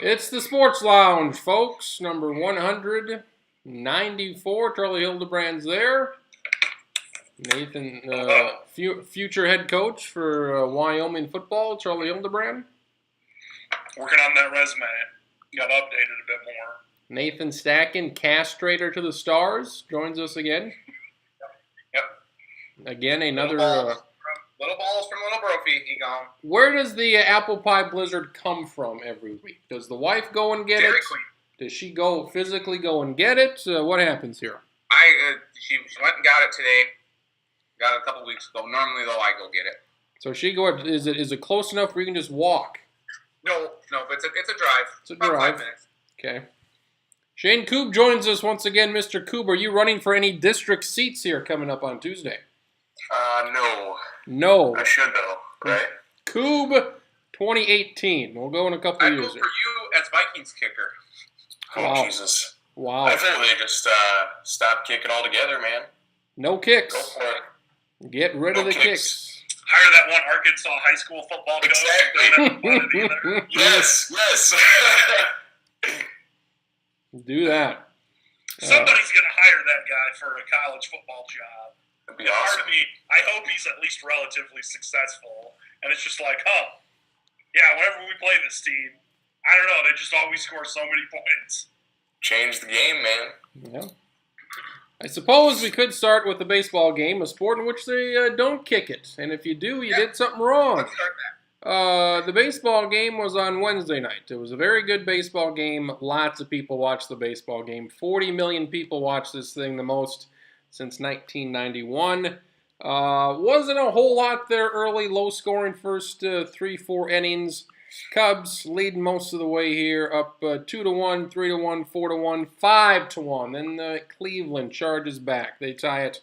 It's the Sports Lounge, folks. Number 194. Charlie Hildebrand's there. Nathan, future head coach for Wyoming football, Charlie Hildebrand. Working on that resume. Got updated a bit more. Nathan Stacken, castrator to the stars, joins us again. Yep. Again, another. Little balls from Little Brophy, he gone. Where does the apple pie blizzard come from every week? Does the wife go and get Dairy it? Queen. Does she go physically go and get it? What happens here? She went and got it today. Got it a couple weeks ago. Normally, though, I go get it. So she go. Is it close enough where you can just walk? No, but it's a drive. It's a about drive. 5 minutes. Okay. Shane Koob joins us once again. Mr. Koob, are you running for any district seats here coming up on Tuesday? No. No. I should though, right? Koob 2018. We'll go in a couple I years vote here. for you as Vikings kicker. Oh, Wow. Jesus. Wow. I think they just stop kicking altogether, man. No Go kicks. for it. Get rid of No the kicks. Hire that one Arkansas high school football coach. Exactly. Who never won it either. Yes. Do that. Somebody's going to hire that guy for a college football job. That'd be Part awesome. of me, I hope he's at least relatively successful. And it's just like, yeah, whenever we play this team, I don't know, they just always score so many points. Change the game, man. Yeah. I suppose we could start with the baseball game, a sport in which they don't kick it. And if you do, you did something wrong. Let's start that. The baseball game was on Wednesday night. It was a very good baseball game. Lots of people watched the baseball game. 40 million people watched this thing, the most since 1991. Wasn't a whole lot there early, low-scoring first 3-4 innings. Cubs leading most of the way here, up 2-1, 3-1, 4-1, 5-1. Then Cleveland charges back. They tie it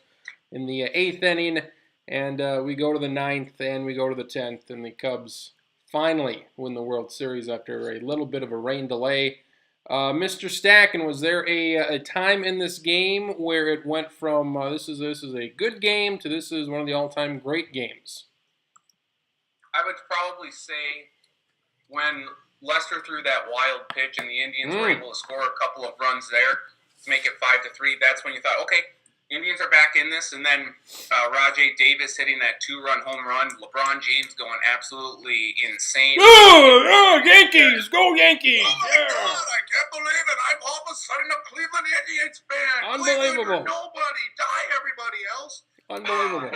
in the 8th inning, and we go to the 9th, and we go to the 10th, and the Cubs finally win the World Series after a little bit of a rain delay. Mr. Stacken, was there a time in this game where it went from this is a good game to this is one of the all-time great games? I would probably say when Lester threw that wild pitch and the Indians were able to score a couple of runs there to make it 5-3, that's when you thought, okay, Indians are back in this. And then Rajay Davis hitting that 2-run home run, LeBron James going absolutely insane. Yankees! Go Yankees! Oh my God, I can't believe it. I'm all of a sudden a Cleveland Indians fan. Unbelievable. Cleveland or nobody. Die everybody else. Unbelievable.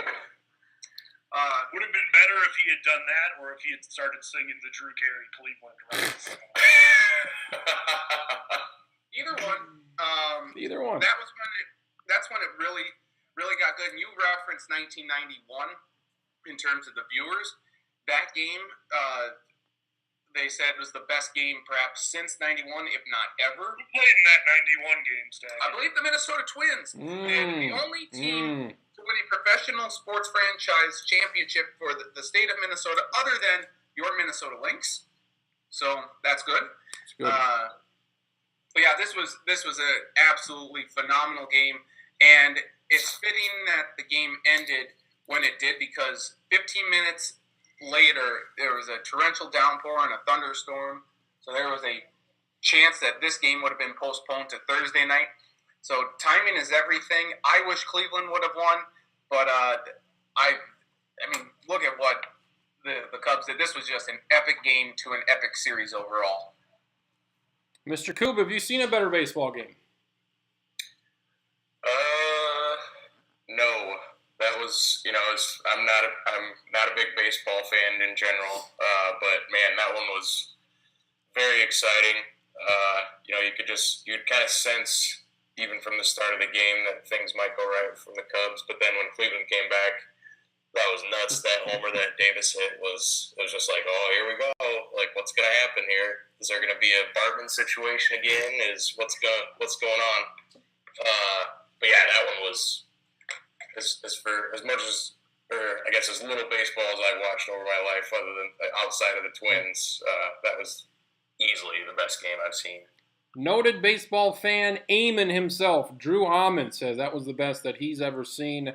Would have been better if he had done that or if he had started singing the Drew Carey Cleveland Reds. Either one. Either one. That's when it really got good. And you referenced 1991 in terms of the viewers. That game, they said was the best game perhaps since 91, if not ever. Who played in that 91 game, Stack? I believe the Minnesota Twins. And the only team to win a professional sports franchise championship for the state of Minnesota other than your Minnesota Lynx. So that's good. It's good. But yeah, this was an absolutely phenomenal game, and it's fitting that the game ended when it did because 15 minutes later there was a torrential downpour and a thunderstorm, so there was a chance that this game would have been postponed to Thursday night. So timing is everything. I wish Cleveland would have won, but I mean, look at what the Cubs did. This was just an epic game to an epic series overall. Mr. Koob, have you seen a better baseball game? No. That was, I'm not a big baseball fan in general, but man, that one was very exciting. You'd kind of sense even from the start of the game that things might go right from the Cubs, but then when Cleveland came back, that was nuts. That homer that Davis hit was just like, oh, here we go. Like, what's going to happen here? Is there going to be a Bartman situation again? What's going on? But yeah, that one was as little baseball as I've watched over my life, other than outside of the Twins. That was easily the best game I've seen. Noted baseball fan Eamon himself, Drew Hammond, says that was the best that he's ever seen.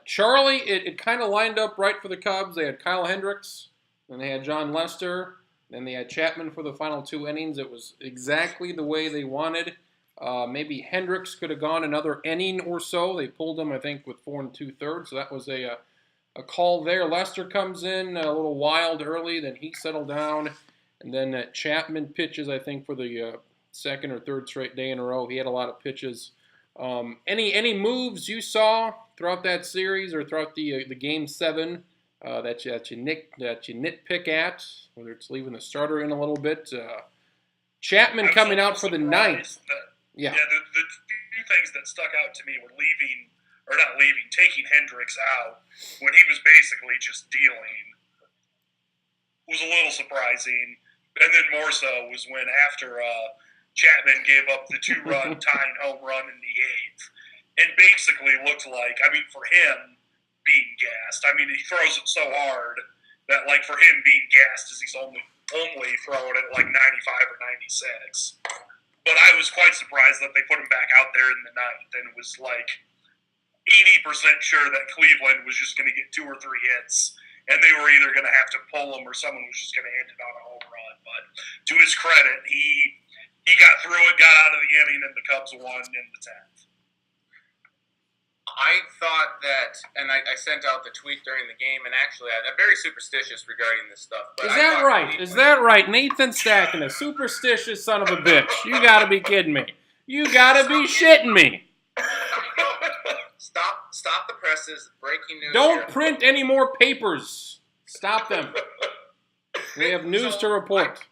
Charlie, it kind of lined up right for the Cubs. They had Kyle Hendricks, and they had John Lester. Then they had Chapman for the final 2 innings. It was exactly the way they wanted. Maybe Hendricks could have gone another inning or so. They pulled him, I think, with 4 2/3. So that was a call there. Lester comes in a little wild early. Then he settled down. And then Chapman pitches, I think, for the second or third straight day in a row. He had a lot of pitches. Any moves you saw throughout that series or throughout the Game 7 that you nitpick at, whether it's leaving the starter in a little bit? Chapman coming out for the ninth. Yeah, the few things that stuck out to me were taking Hendricks out when he was basically just dealing was a little surprising. And then more so was when after Chapman gave up the 2-run tying home run in the 8th and basically looked like, I mean, for him being gassed, I mean, he throws it so hard that, like, for him being gassed is he's only throwing it like 95 or 96. But I was quite surprised that they put him back out there in the 9th and was like 80% sure that Cleveland was just going to get 2 or 3 hits and they were either going to have to pull him or someone was just going to end it on a home run. But to his credit, he got through it, got out of the inning, and the Cubs won in the 10th. I thought that, and I sent out the tweet during the game, and actually I'm very superstitious regarding this stuff. But Is that right? Is that right? Nathan Stacking, a superstitious son of a bitch. You got to be kidding me. You got to be shitting me. Stop the presses. Breaking news. Don't here. print any more papers. Stop them. We have news to report.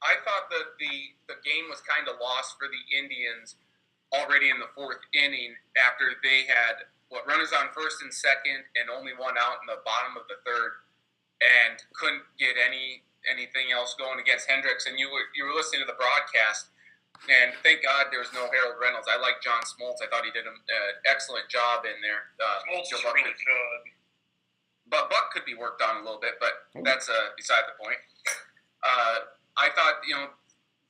I thought that the game was kind of lost for the Indians already in the 4th inning after they had runners on first and second and only one out in the bottom of the 3rd and couldn't get anything else going against Hendricks. And you were listening to the broadcast, and thank God there was no Harold Reynolds. I like John Smoltz. I thought he did an excellent job in there. Smoltz is really good. But Buck could be worked on a little bit, but that's beside the point. I thought,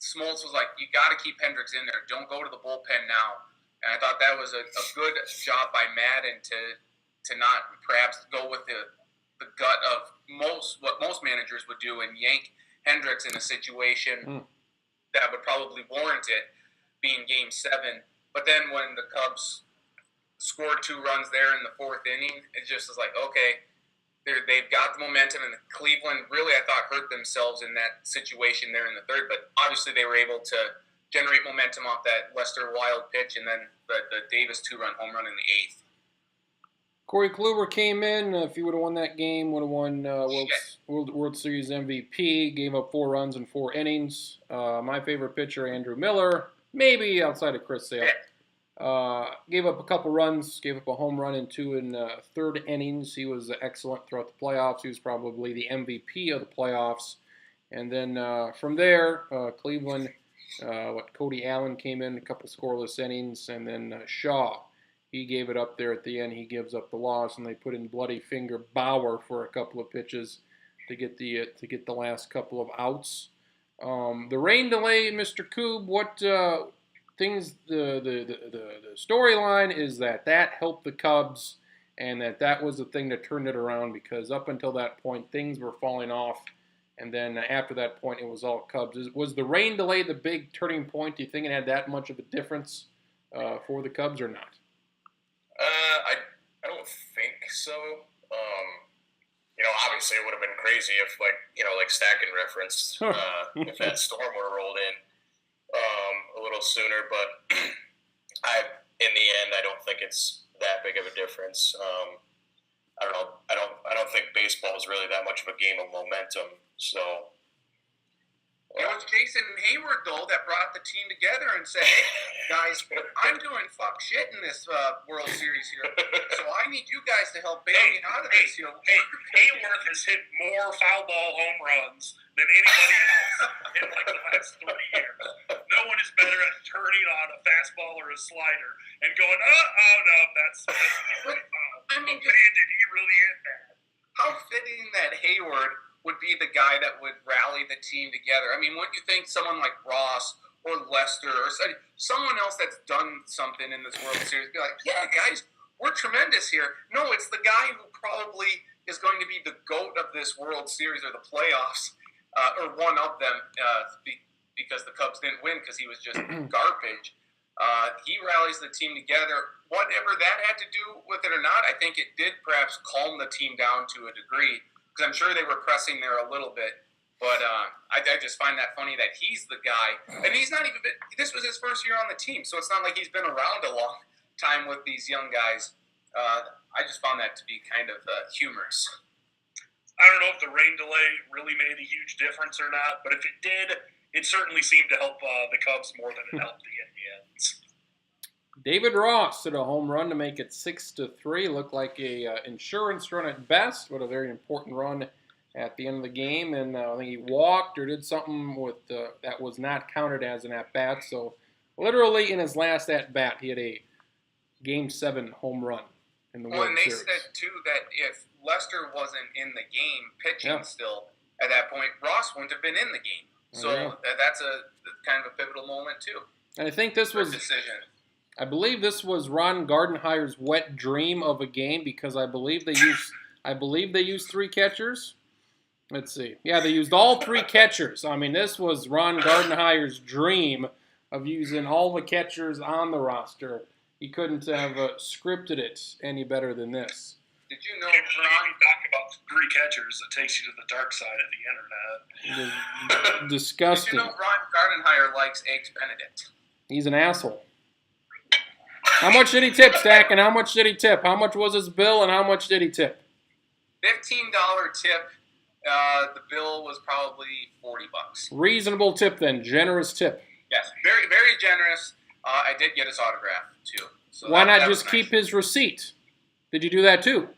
Smoltz was like, you got to keep Hendricks in there. Don't go to the bullpen now. And I thought that was a good job by Madden to not perhaps go with the gut of what most managers would do and yank Hendricks in a situation that would probably warrant it being Game 7. But then when the Cubs scored 2 runs there in the 4th inning, it just was like, okay, they've got the momentum, and Cleveland really, I thought, hurt themselves in that situation there in the 3rd. But obviously they were able to generate momentum off that Lester Wild pitch and then the Davis 2-run home run in the 8th. Corey Kluber came in. If he would have won that game, would have won World Series MVP. Gave up 4 runs in 4 innings. My favorite pitcher, Andrew Miller, maybe outside of Chris Sale. Gave up a couple runs. Gave up a home run in 2 and 3rd innings. He was excellent throughout the playoffs. He was probably the MVP of the playoffs. And then from there, Cleveland, Cody Allen came in, a couple scoreless innings, and then Shaw. He gave it up there at the end. He gives up the loss, and they put in Bloody Finger Bauer for a couple of pitches to get the last couple of outs. The rain delay, Mr. Koob. What things? The storyline is that helped the Cubs, and that was the thing that turned it around, because up until that point things were falling off, and then after that point it was all Cubs. Was the rain delay the big turning point? Do you think it had that much of a difference for the Cubs or not? I don't think so. Obviously it would have been crazy if, like Stacking referenced, if that storm would have rolled in a little sooner. But in the end, I don't think it's that big of a difference. I don't know. I don't think baseball is really that much of a game of momentum. So. It was Jason Hayward, though, that brought the team together and said, hey, guys, I'm doing fuck shit in this World Series here, so I need you guys to help bail me out of this. Hayward has hit more foul ball home runs than anybody else in like the last 3 years. No one is better at turning on a fastball or a slider and going, oh no, that's really foul. Man, did he really hit that? How fitting that Hayward would be the guy that would rally the team together. I mean, wouldn't you think someone like Ross or Lester or someone else that's done something in this World Series be like, yeah, guys, we're tremendous here. No, it's the guy who probably is going to be the GOAT of this World Series or the playoffs or one of them, because the Cubs didn't win because he was just garbage. He rallies the team together. Whatever that had to do with it or not, I think it did perhaps calm the team down to a degree, because I'm sure they were pressing there a little bit. But I just find that funny that he's the guy. And he's not even – this was his first year on the team, so it's not like he's been around a long time with these young guys. I just found that to be kind of humorous. I don't know if the rain delay really made a huge difference or not, but if it did, it certainly seemed to help the Cubs more than it helped the Indians. David Ross hit a home run to make it 6-3. Looked like a insurance run at best, but a very important run at the end of the game. And I think he walked or did something with that was not counted as an at-bat. So literally in his last at-bat, he had a Game 7 home run in the World Series. Series. And they said, too, that if Lester wasn't in the game pitching still at that point, Ross wouldn't have been in the game. So that's a kind of a pivotal moment, too. And I think this was decision. I believe this was Ron Gardenhire's wet dream of a game, because I believe they used 3 catchers. Let's see. Yeah, they used all 3 catchers. I mean, this was Ron Gardenhire's dream of using all the catchers on the roster. He couldn't have scripted it any better than this. Did you know When you talk about 3 catchers, it takes you to the dark side of the internet. Disgusting. Did you know Ron Gardenhire likes Eggs Benedict? He's an asshole. How much did he tip, Stack, and how much did he tip? How much was his bill, and how much did he tip? $15 tip. The bill was probably $40. Reasonable tip, then. Generous tip. Yes, very, very generous. I did get his autograph, too. So Why not that just was keep nice. his receipt? Did you do that, too?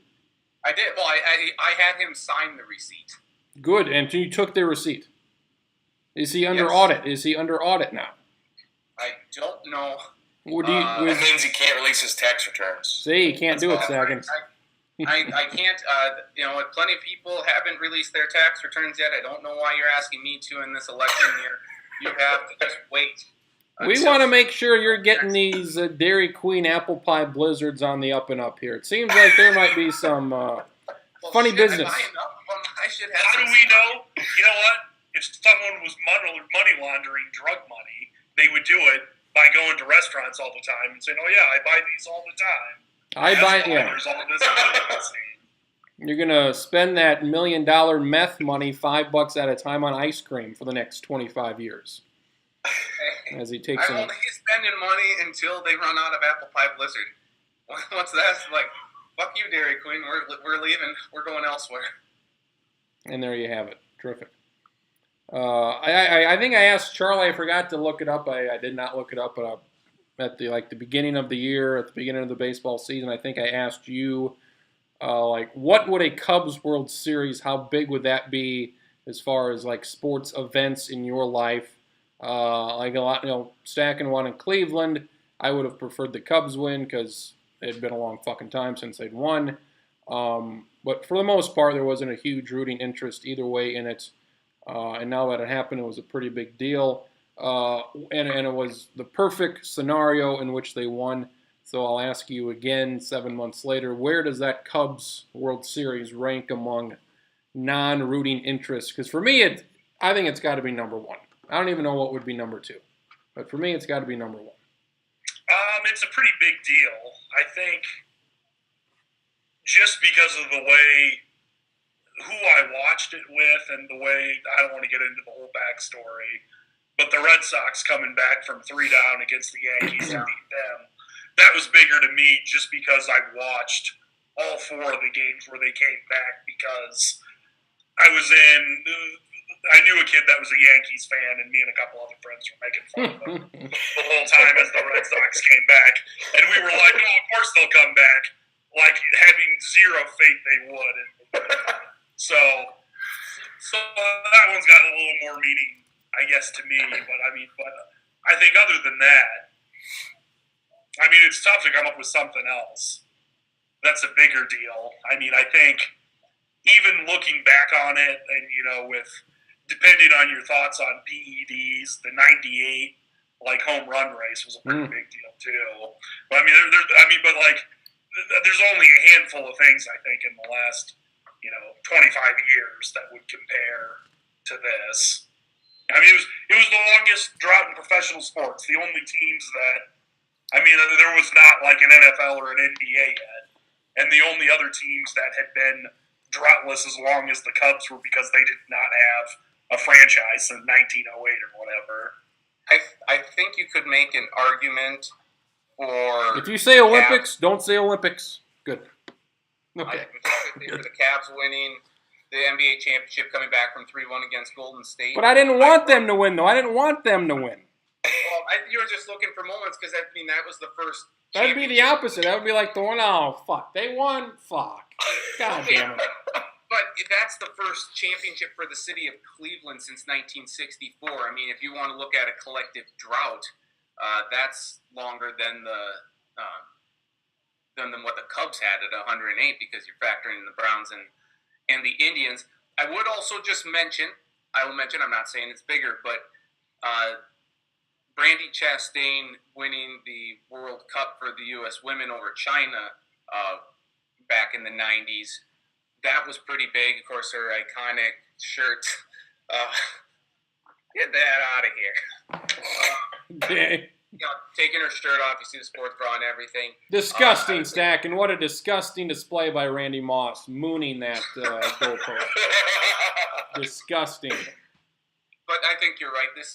I did. Well, I had him sign the receipt. Good, and you took the receipt. Is he under Yes. audit? Is he under audit now? I don't know. Would you, That means he can't release his tax returns. see, you can't do it, Sagan. I can't, plenty of people haven't released their tax returns yet. I don't know why you're asking me to in this election year. You have to just wait. We want to make sure you're getting these Dairy Queen apple pie blizzards on the up and up here. It seems like there might be some funny business. I should have How do we know? You know what? If someone was money laundering drug money, they would do it by going to restaurants all the time and saying, "Oh yeah, I buy these all the time." There's all this money. You're gonna spend that $1 million meth money $5 at a time on ice cream for the next 25 years. As he takes I'm only spending money until they run out of apple pie blizzard. What's that? Like, fuck you, Dairy Queen. We're leaving. We're going elsewhere. And there you have it. Terrific. I think I asked Charlie. I forgot to look it up. I did not look it up, but at the beginning of the year, at the beginning of the baseball season, I think I asked you, what would a Cubs World Series? How big would that be as far as like sports events in your life? Like a lot, Stacking one in Cleveland. I would have preferred the Cubs win because it had been a long fucking time since they'd won. But for the most part, there wasn't a huge rooting interest either way in it. And now that it happened, it was a pretty big deal. And it was the perfect scenario in which they won. So I'll ask you again 7 months later, where does that Cubs World Series rank among non-rooting interests? Because for me, I think it's got to be number 1. I don't even know what would be number 2. But for me, it's got to be number 1. It's a pretty big deal. I think just because of the way who I watched it with and the way, I don't want to get into the whole backstory, but the Red Sox coming back from 3 down against the Yankees and beat them, that was bigger to me just because I watched all 4 of the games where they came back, because I knew a kid that was a Yankees fan, and me and a couple other friends were making fun of them the whole time as the Red Sox came back. And we were like, oh, of course they'll come back, like having zero faith they would. So that one's got a little more meaning, I guess, to me. But I think other than that, it's tough to come up with something else that's a bigger deal. I think even looking back on it, and with depending on your thoughts on PEDs, the '98 home run race was a pretty big deal too. But there's only a handful of things I think in the last 25 years that would compare to this. I mean, it was the longest drought in professional sports. The only teams that, I mean, there was not like an NFL or an NBA yet, and the only other teams that had been droughtless as long as the Cubs were because they did not have a franchise since 1908 or whatever. I think you could make an argument for. If you say Olympics, don't say Olympics. Good. Okay. For the Cavs winning the NBA championship, coming back from 3-1 against Golden State. But I didn't want them to win, though. I didn't want them to win. Well, you were just looking for moments because that was the first. That'd be the opposite. That would be like the one, oh, fuck. They won? Fuck. God damn it. But that's the first championship for the city of Cleveland since 1964. I mean, if you want to look at a collective drought, that's longer than what the Cubs had at 108 because you're factoring in the Browns and the Indians. I would also just mention, I'm not saying it's bigger, but Brandi Chastain winning the World Cup for the U.S. women over China back in the 90s. That was pretty big. Of course, her iconic shirt. Get that out of here. Taking her shirt off, you see the sports bra and everything. Disgusting, Stack, and what a disgusting display by Randy Moss, mooning that goalpost. Disgusting. But I think you're right. This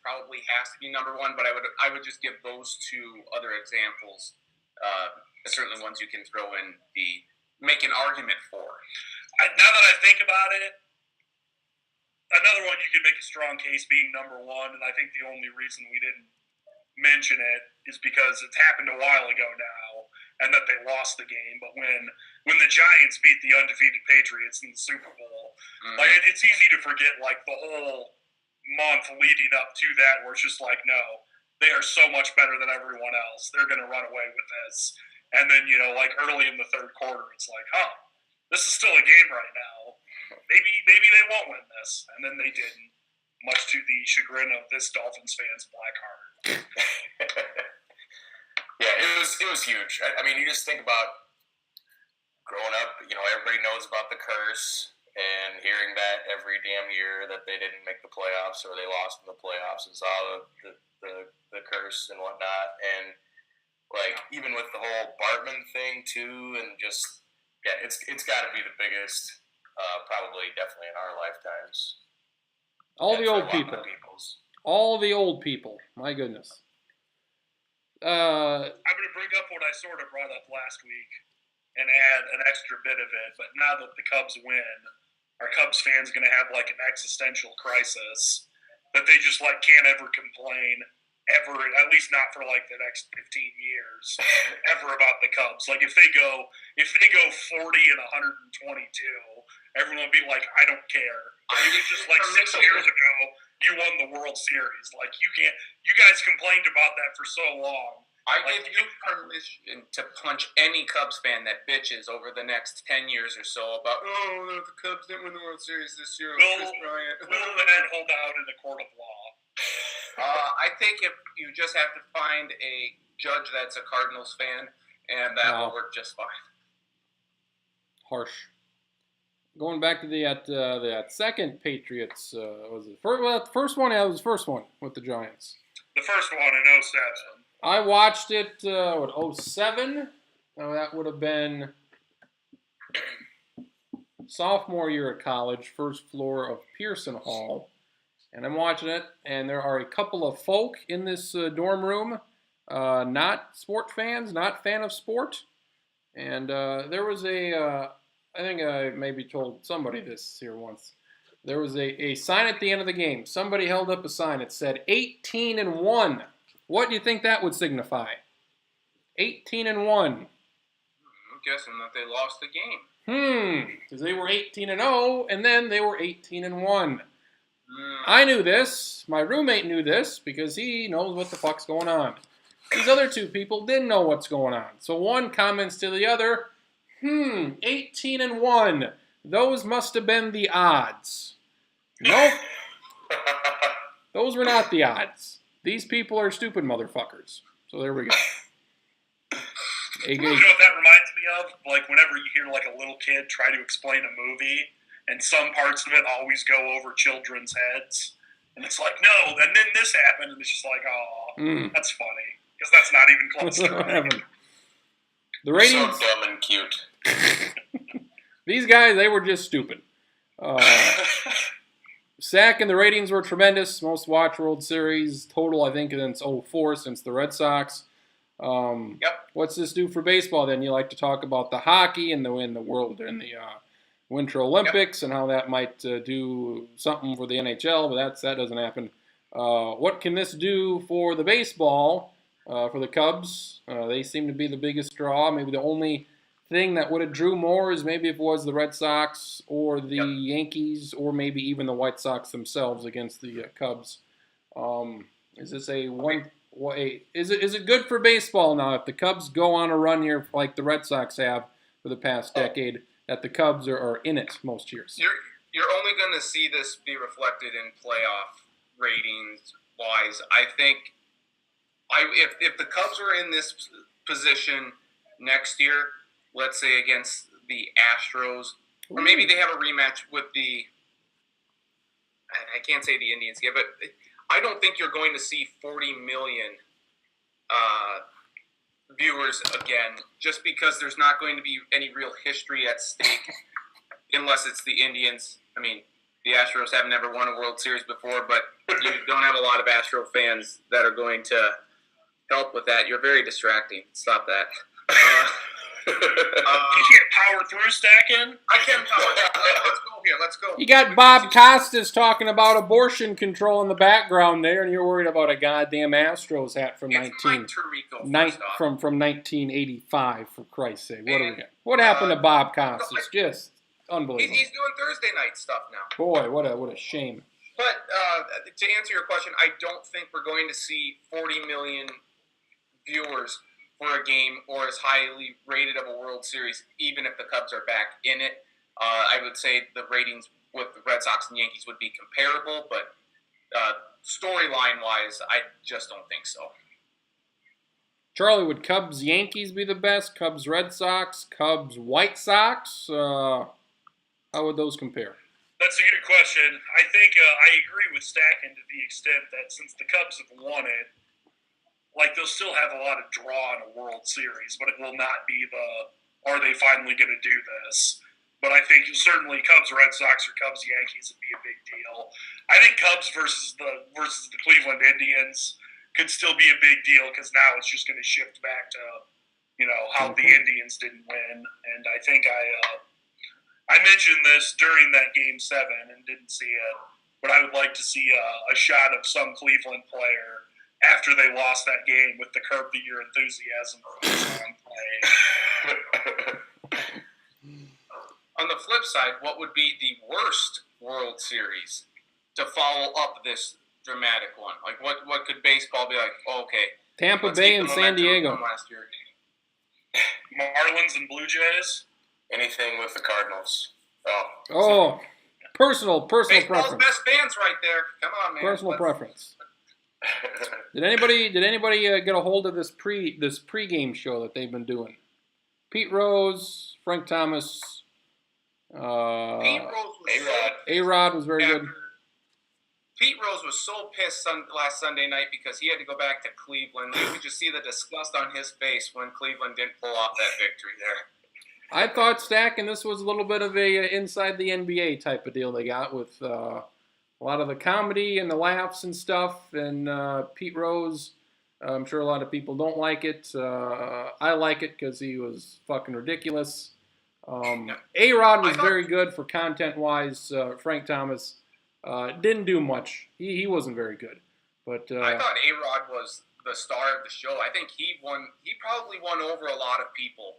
probably has to be number one. But I would just give those two other examples, certainly ones you can throw in make an argument for. Now that I think about it, another one you could make a strong case being number one, and I think the only reason we didn't mention it is because it's happened a while ago now, and that they lost the game. But when the Giants beat the undefeated Patriots in the Super Bowl, like it's easy to forget like the whole month leading up to that, where it's just like, no, they are so much better than everyone else. They're going to run away with this. And then, like early in the third quarter, it's like, this is still a game right now. Maybe they won't win this. And then they didn't, much to the chagrin of this Dolphins fan's black heart. Yeah, it was huge. I mean, you just think about growing up, everybody knows about the curse and hearing that every damn year that they didn't make the playoffs or they lost in the playoffs and saw the curse and whatnot. And like even with the whole Bartman thing too, and just it's got to be the biggest, probably definitely in our lifetimes. All the old people. All the old people. My goodness. I'm going to bring up what I sort of brought up last week and add an extra bit of it. But now that the Cubs win, are Cubs fans going to have like an existential crisis that they just like can't ever complain ever, at least not for like the next 15 years, ever about the Cubs. Like if they go 40 and 122, everyone will be like, I don't care. It was just like 6 years ago, you won the World Series. Like you guys complained about that for so long. I give you permission to punch any Cubs fan that bitches over the next 10 years or so about, the Cubs didn't win the World Series this year. Will that hold out in a court of law? I think if you just have to find a judge that's a Cardinals fan, and that will work just fine. Harsh. Going back to that second Patriots, was it the first one? Yeah, it was the first one with the Giants. The first one in 07. I watched it, 07? Oh, that would have been sophomore year of college, first floor of Pearson Hall. And I'm watching it, and there are a couple of folk in this dorm room, not sport fans, not fan of sport. And there was I think I maybe told somebody this here once. There was a sign at the end of the game. Somebody held up a sign. It said 18-1. What do you think that would signify? 18-1. I'm guessing that they lost the game. Because they were 18-0, and then they were 18-1. I knew this. My roommate knew this because he knows what the fuck's going on. These other two people didn't know what's going on. So one comments to the other, 18-1. Those must have been the odds. Nope. Those were not the odds. These people are stupid motherfuckers. So there we go. You know what that reminds me of? Like whenever you hear like a little kid try to explain a movie, and some parts of it always go over children's heads. And it's like, no, and then this happened, and it's just like, oh, that's funny. Because that's not even close to right. The ratings, so dumb and cute. These guys, they were just stupid. Sack and the ratings were tremendous. Most watched World Series total, I think, since 2004, since the Red Sox. Yep. What's this do for baseball? Then you like to talk about the hockey and the Winter Olympics and how that might do something for the NHL, but that doesn't happen. What can this do for the baseball? For the Cubs, they seem to be the biggest draw. Maybe the only thing that would have drew more is maybe if it was the Red Sox or the Yankees or maybe even the White Sox themselves against the Cubs. Is this is it good for baseball now if the Cubs go on a run here like the Red Sox have for the past decade, that the Cubs are in it most years? You're only going to see this be reflected in playoff ratings wise. I think if the Cubs were in this position next year, let's say against the Astros, or maybe they have a rematch with I can't say the Indians yet, but I don't think you're going to see 40 million viewers again, just because there's not going to be any real history at stake unless it's the Indians. I mean, the Astros have never won a World Series before, but you don't have a lot of Astro fans that are going to help with that. You're very distracting. Stop that. You can't power through stacking? I can power. Let's go here. Let's go. You got Bob Costas talking about abortion control in the background there, and you're worried about a goddamn Astros hat from Mike Tirico, from 1985. For Christ's sake, what do we got? What happened to Bob Costas? Just unbelievable. He's doing Thursday night stuff now. Boy, what a shame. But to answer your question, I don't think we're going to see 40 million viewers for a game or as highly rated of a World Series, even if the Cubs are back in it. I would say the ratings with the Red Sox and Yankees would be comparable, but storyline-wise, I just don't think so. Charlie, would Cubs-Yankees be the best? Cubs-Red Sox? Cubs-White Sox? How would those compare? That's a good question. I think I agree with Stacken to the extent that since the Cubs have won it, like, they'll still have a lot of draw in a World Series, but it will not be are they finally going to do this? But I think certainly Cubs-Red Sox or Cubs-Yankees would be a big deal. I think Cubs versus the Cleveland Indians could still be a big deal because now it's just going to shift back to, how the Indians didn't win. And I think I mentioned this during that Game 7 and didn't see it, but I would like to see a shot of some Cleveland player after they lost that game with the Curb the Year enthusiasm on play. On the flip side, what would be the worst World Series to follow up this dramatic one? Like, what could baseball be like? Oh, okay, Tampa Bay and San Diego. Last year. Marlins and Blue Jays. Anything with the Cardinals. Oh, personal Baseball's preference. best fans right there. Come on, man. Personal preference. Did anybody get a hold of this pregame show that they've been doing? Pete Rose, Frank Thomas, A-Rod was very good. Pete Rose was so pissed last Sunday night because he had to go back to Cleveland. You could just see the disgust on his face when Cleveland didn't pull off that victory there. I thought, Stack, and this was a little bit of a inside the NBA type of deal they got with a lot of the comedy and the laughs and stuff. And Pete Rose, I'm sure a lot of people don't like it. I like it because he was fucking ridiculous. A-Rod was very good for content-wise. Frank Thomas didn't do much. He wasn't very good. But I thought A-Rod was the star of the show. I think he probably won over a lot of people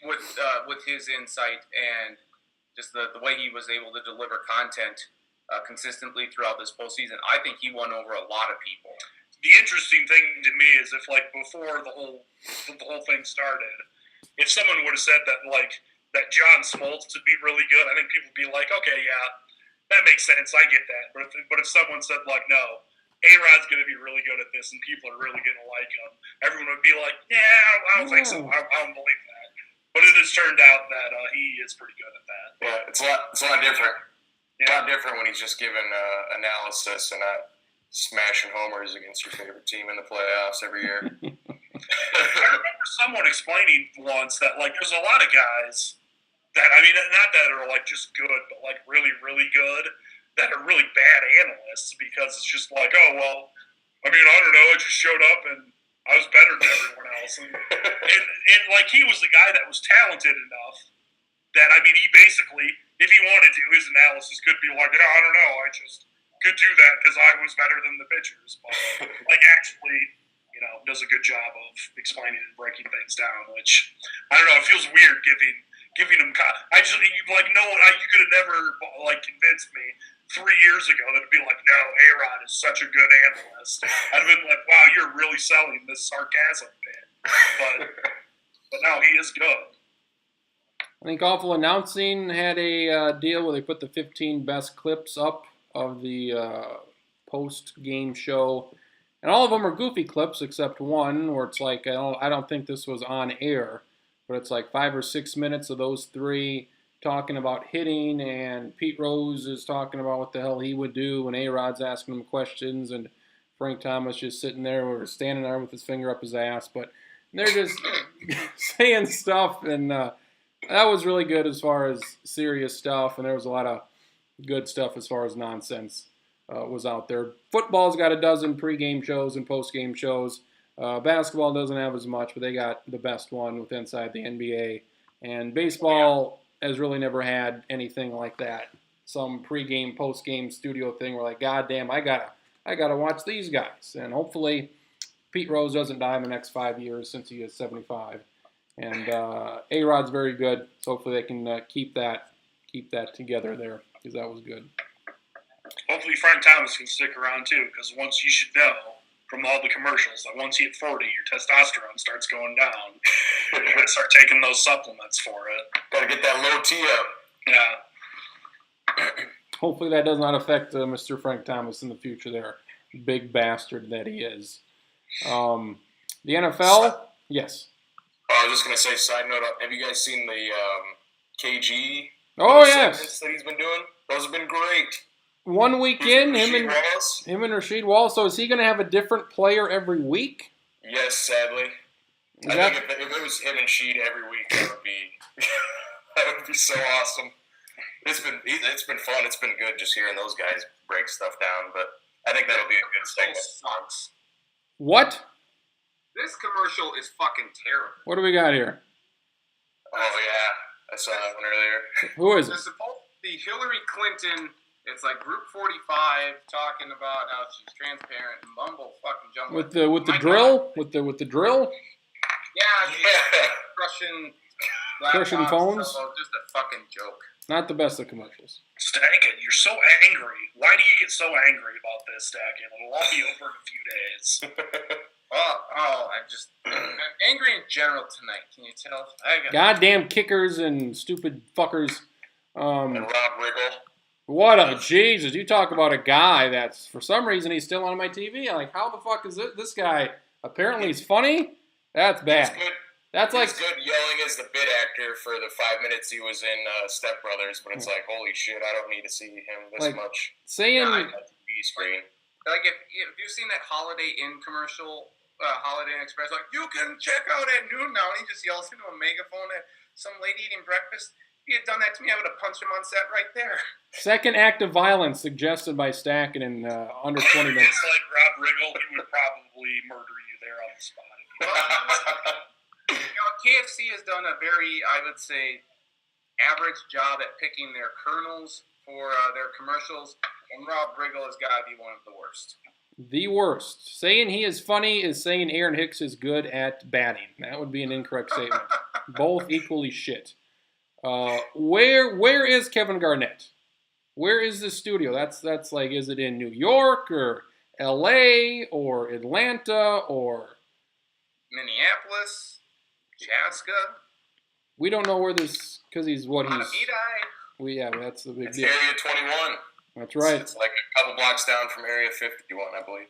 with his insight and just the way he was able to deliver content consistently throughout this postseason. I think he won over a lot of people. The interesting thing to me is if, like, before the whole thing started, if someone would have said that John Smoltz would be really good, I think people would be like, okay, yeah, that makes sense. I get that. But if someone said, like, no, A-Rod's going to be really good at this and people are really going to like him, everyone would be like, yeah, I don't think so. I don't believe that. But it has turned out that he is pretty good at that. Yeah, it's a lot different. Yeah. A lot different when he's just giving analysis and not smashing homers against your favorite team in the playoffs every year. I remember someone explaining once that like there's a lot of guys that not that are like just good, but like really really good that are really bad analysts because it's just like, oh well, I don't know, I just showed up and I was better than everyone else, and like he was the guy that was talented enough that he basically, if he wanted to, his analysis could be like, I don't know, I just could do that because I was better than the pitchers, but like actually, does a good job of explaining and breaking things down. Which I don't know, it feels weird giving him. I just like no one. You could have never like convinced me 3 years ago that it'd be like, no, A-Rod is such a good analyst. I'd have been like, wow, you're really selling this sarcasm bit, but no, he is good. I think Awful Announcing had a deal where they put the 15 best clips up of the post-game show. And all of them are goofy clips except one where it's like, I don't think this was on air, but it's like 5 or 6 minutes of those three talking about hitting, and Pete Rose is talking about what the hell he would do, and A-Rod's asking him questions, and Frank Thomas just sitting there or standing there with his finger up his ass. But they're just saying stuff, and that was really good as far as serious stuff, and there was a lot of good stuff as far as nonsense was out there. Football's got a dozen pregame shows and postgame shows. Basketball doesn't have as much, but they got the best one with Inside the NBA. And baseball has really never had anything like that. Some pregame, postgame studio thing where like, goddamn, I gotta watch these guys. And hopefully Pete Rose doesn't die in the next 5 years since he is 75. And A-Rod's very good, so hopefully they can keep that together there, because that was good. Hopefully Frank Thomas can stick around too, because once you should know from all the commercials that once you hit 40, your testosterone starts going down. You gotta start taking those supplements for it. Gotta get that low T up. Yeah. Hopefully that does not affect Mr. Frank Thomas in the future there. Big bastard that he is. The NFL? Yes. I was just going to say, side note, have you guys seen the KG yes. that he's been doing? Those have been great. 1 week in, him and Rasheed Wallace. So is he going to have a different player every week? Yes, sadly. I think if it was him and Sheed every week, that would be so awesome. It's been fun. It's been good just hearing those guys break stuff down. But I think that'll be a good segment. Sucks. What? This commercial is fucking terrible. What do we got here? Oh yeah, I saw that one earlier. Who is it? It's supposed to be Hillary Clinton. It's like Group 45 talking about how she's transparent and mumble fucking jumble. With the drill? With the drill? Yeah. Crushing laptops, phones? So just a fucking joke. Not the best of commercials. Stacken, you're so angry. Why do you get so angry about this, Stacken? It'll all be over in a few days. I'm angry in general tonight. Can you tell? Goddamn kickers and stupid fuckers. And Rob Riggle. What a Jesus! You talk about a guy that's for some reason he's still on my TV. I'm like, how the fuck is this guy? Apparently he's funny. That's bad. That's He's good yelling as the bit actor for the 5 minutes he was in Step Brothers, but it's like, holy shit, I don't need to see him this much. Saying on the TV screen. Like if you've seen that Holiday Inn commercial, Holiday Inn Express, like you can check out at noon now, and he just yells into a megaphone at some lady eating breakfast. If he had done that to me, I would have punched him on set right there. Second act of violence suggested by Stacken in under 20 minutes. It's like Rob Riggle, he would probably murder you there on the spot. KFC has done a very, I would say, average job at picking their kernels for their commercials, and Rob Riggle has got to be one of the worst. The worst. Saying he is funny is saying Aaron Hicks is good at batting. That would be an incorrect statement. Both equally shit. Where is Kevin Garnett? Where is the studio? That's like, is it in New York or L.A. or Atlanta or Minneapolis? Chaska. We don't know where this, because he's what he's. Yeah, that's the big it's deal. Area 21. That's right. It's like a couple blocks down from Area 51, I believe.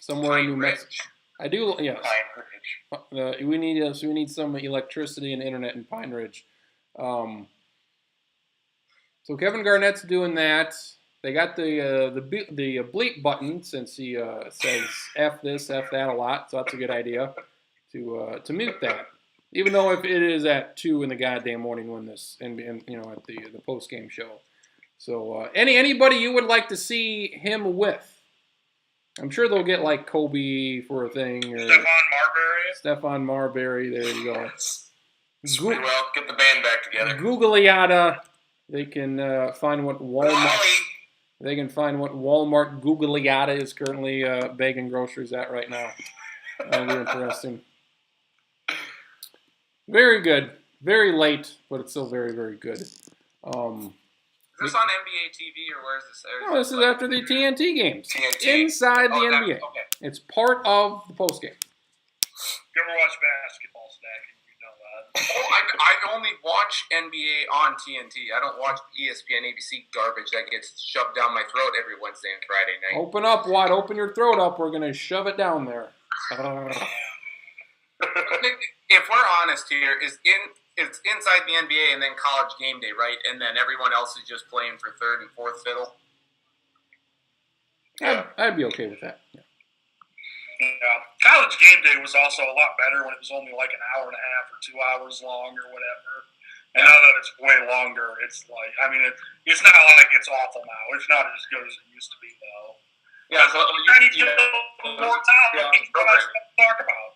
Somewhere in New Mexico. I do. Yes. Pine Ridge. We need some electricity and internet in Pine Ridge. So Kevin Garnett's doing that. They got the bleep button since he says F this, F that a lot. So that's a good idea to mute that. Even though if it is at 2 in the goddamn morning when this and at the post game show. So anybody you would like to see him with? I'm sure they'll get like Kobe for a thing or Stephon Marbury. There you go. Well, get the band back together. Googleiata. They can find what Walmart. They can find what Walmart Googleiata is currently bagging groceries at right now. That'll be interesting. Very good. Very late, but it's still very, very good. Is this on NBA TV or where is this? No, this is after the TNT games. TNT. Inside the NBA. Okay. It's part of the post game. You ever watch basketball, Stack? You know that. Oh, I only watch NBA on TNT. I don't watch ESPN, ABC garbage that gets shoved down my throat every Wednesday and Friday night. Open up, Watt. Open your throat up. We're going to shove it down there. If we're honest here, it's inside the NBA and then College Game Day, right? And then everyone else is just playing for third and fourth fiddle. I'd be okay with that. Yeah. Yeah. College Game Day was also a lot better when it was only like an hour and a half or 2 hours long or whatever. And now that it's way longer, it's like, it's not like it's awful now. It's not as good as it used to be, though. Yeah, so I need to get more time. Yeah, to talk about.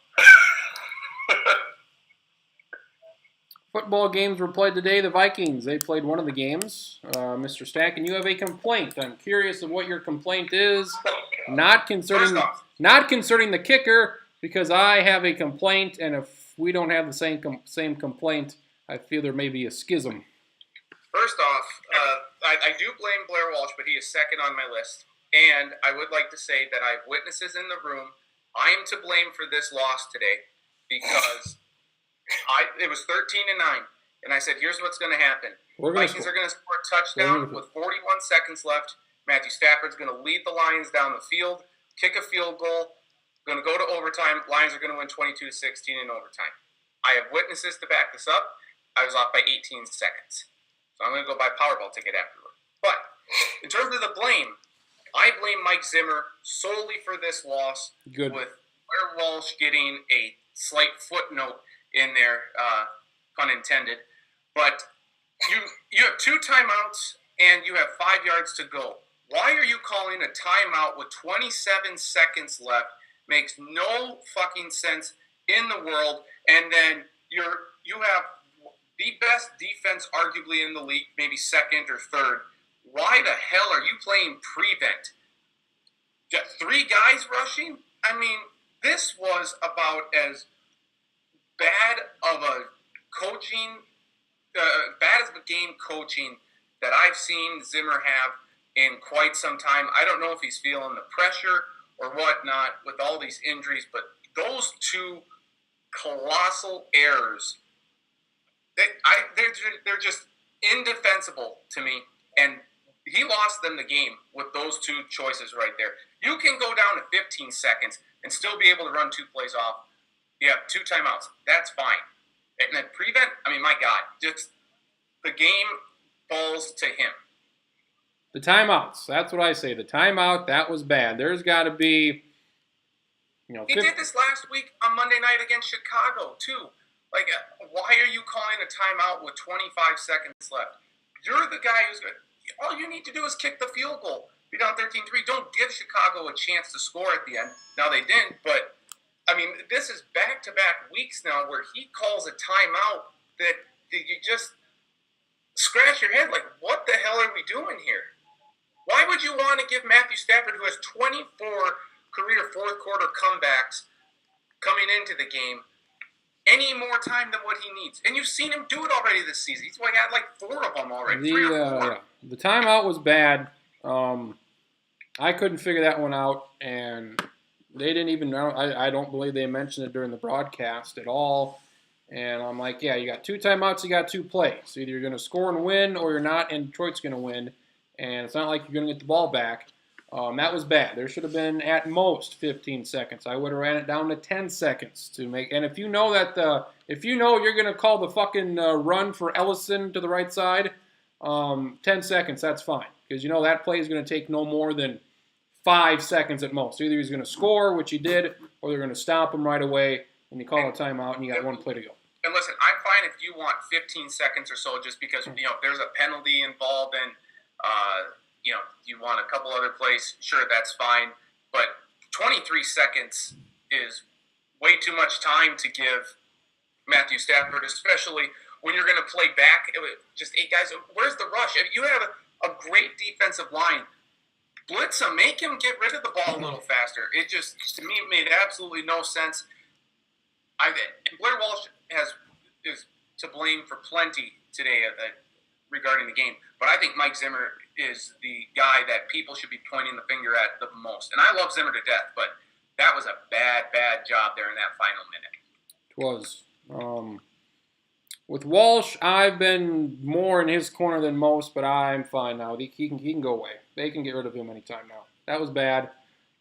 Football games were played today. The Vikings, they played one of the games. Mr. Stack, and you have a complaint. I'm curious of what your complaint is. Not concerning the kicker, because I have a complaint, and if we don't have the same complaint, I feel there may be a schism. First off, I do blame Blair Walsh, but he is second on my list. And I would like to say that I have witnesses in the room. I am to blame for this loss today because it was 13-9, and I said, here's what's going to happen. Vikings are going to score a touchdown with 41 seconds left. Matthew Stafford's going to lead the Lions down the field, kick a field goal, going to go to overtime. Lions are going to win 22-16 in overtime. I have witnesses to back this up. I was off by 18 seconds. So I'm going to go buy a Powerball ticket afterward. But in terms of the blame, I blame Mike Zimmer solely for this loss. Good. With Blair Walsh getting a slight footnote in there, pun intended. But you have 2 timeouts and you have 5 yards to go. Why are you calling a timeout with 27 seconds left? Makes no fucking sense in the world. And then you have the best defense arguably in the league, maybe second or third. Why the hell are you playing prevent? 3 guys rushing? I mean, this was about as bad of a coaching, bad as a game coaching that I've seen Zimmer have in quite some time. I don't know if he's feeling the pressure or whatnot with all these injuries, but those 2 colossal errors, they're just indefensible to me. And he lost them the game with those 2 choices right there. You can go down to 15 seconds and still be able to run 2 plays off. You have 2 timeouts. That's fine. And then prevent, my God, just the game falls to him. The timeouts. That's what I say. The timeout, that was bad. There's got to be, He did this last week on Monday night against Chicago, too. Like, why are you calling a timeout with 25 seconds left? You're the guy who's good. All you need to do is kick the field goal. You're down 13-3. Don't give Chicago a chance to score at the end. Now, they didn't, but, this is back-to-back weeks now where he calls a timeout that you just scratch your head like, what the hell are we doing here? Why would you want to give Matthew Stafford, who has 24 career fourth-quarter comebacks coming into the game, any more time than what he needs? And you've seen him do it already this season. He's had like 4 of them already. 3 or 4. The timeout was bad. I couldn't figure that one out, and they didn't even know. I don't believe they mentioned it during the broadcast at all. And I'm like, yeah, you got 2 timeouts, you got 2 plays. Either you're going to score and win or you're not, and Detroit's going to win. And it's not like you're going to get the ball back. That was bad. There should have been at most 15 seconds. I would have ran it down to 10 seconds to make. And if you know if you know you're gonna call the fucking run for Ellison to the right side, 10 seconds, that's fine, because you know that play is gonna take no more than 5 seconds at most. Either he's gonna score, which he did, or they're gonna stop him right away, and you call a timeout, and you got one play to go. And listen, I'm fine if you want 15 seconds or so, just because if there's a penalty involved and you want a couple other plays. Sure, that's fine. But 23 seconds is way too much time to give Matthew Stafford, especially when you're going to play back. Just 8 guys. Where's the rush? If you have a great defensive line, blitz him, make him get rid of the ball a little faster. It just, to me, made absolutely no sense. Blair Walsh is to blame for plenty today regarding the game, but I think Mike Zimmer is the guy that people should be pointing the finger at the most. And I love Zimmer to death, but that was a bad job there in that final minute. It was. With Walsh, I've been more in his corner than most, but I'm fine now. He can go away. They can get rid of him anytime now. That was bad.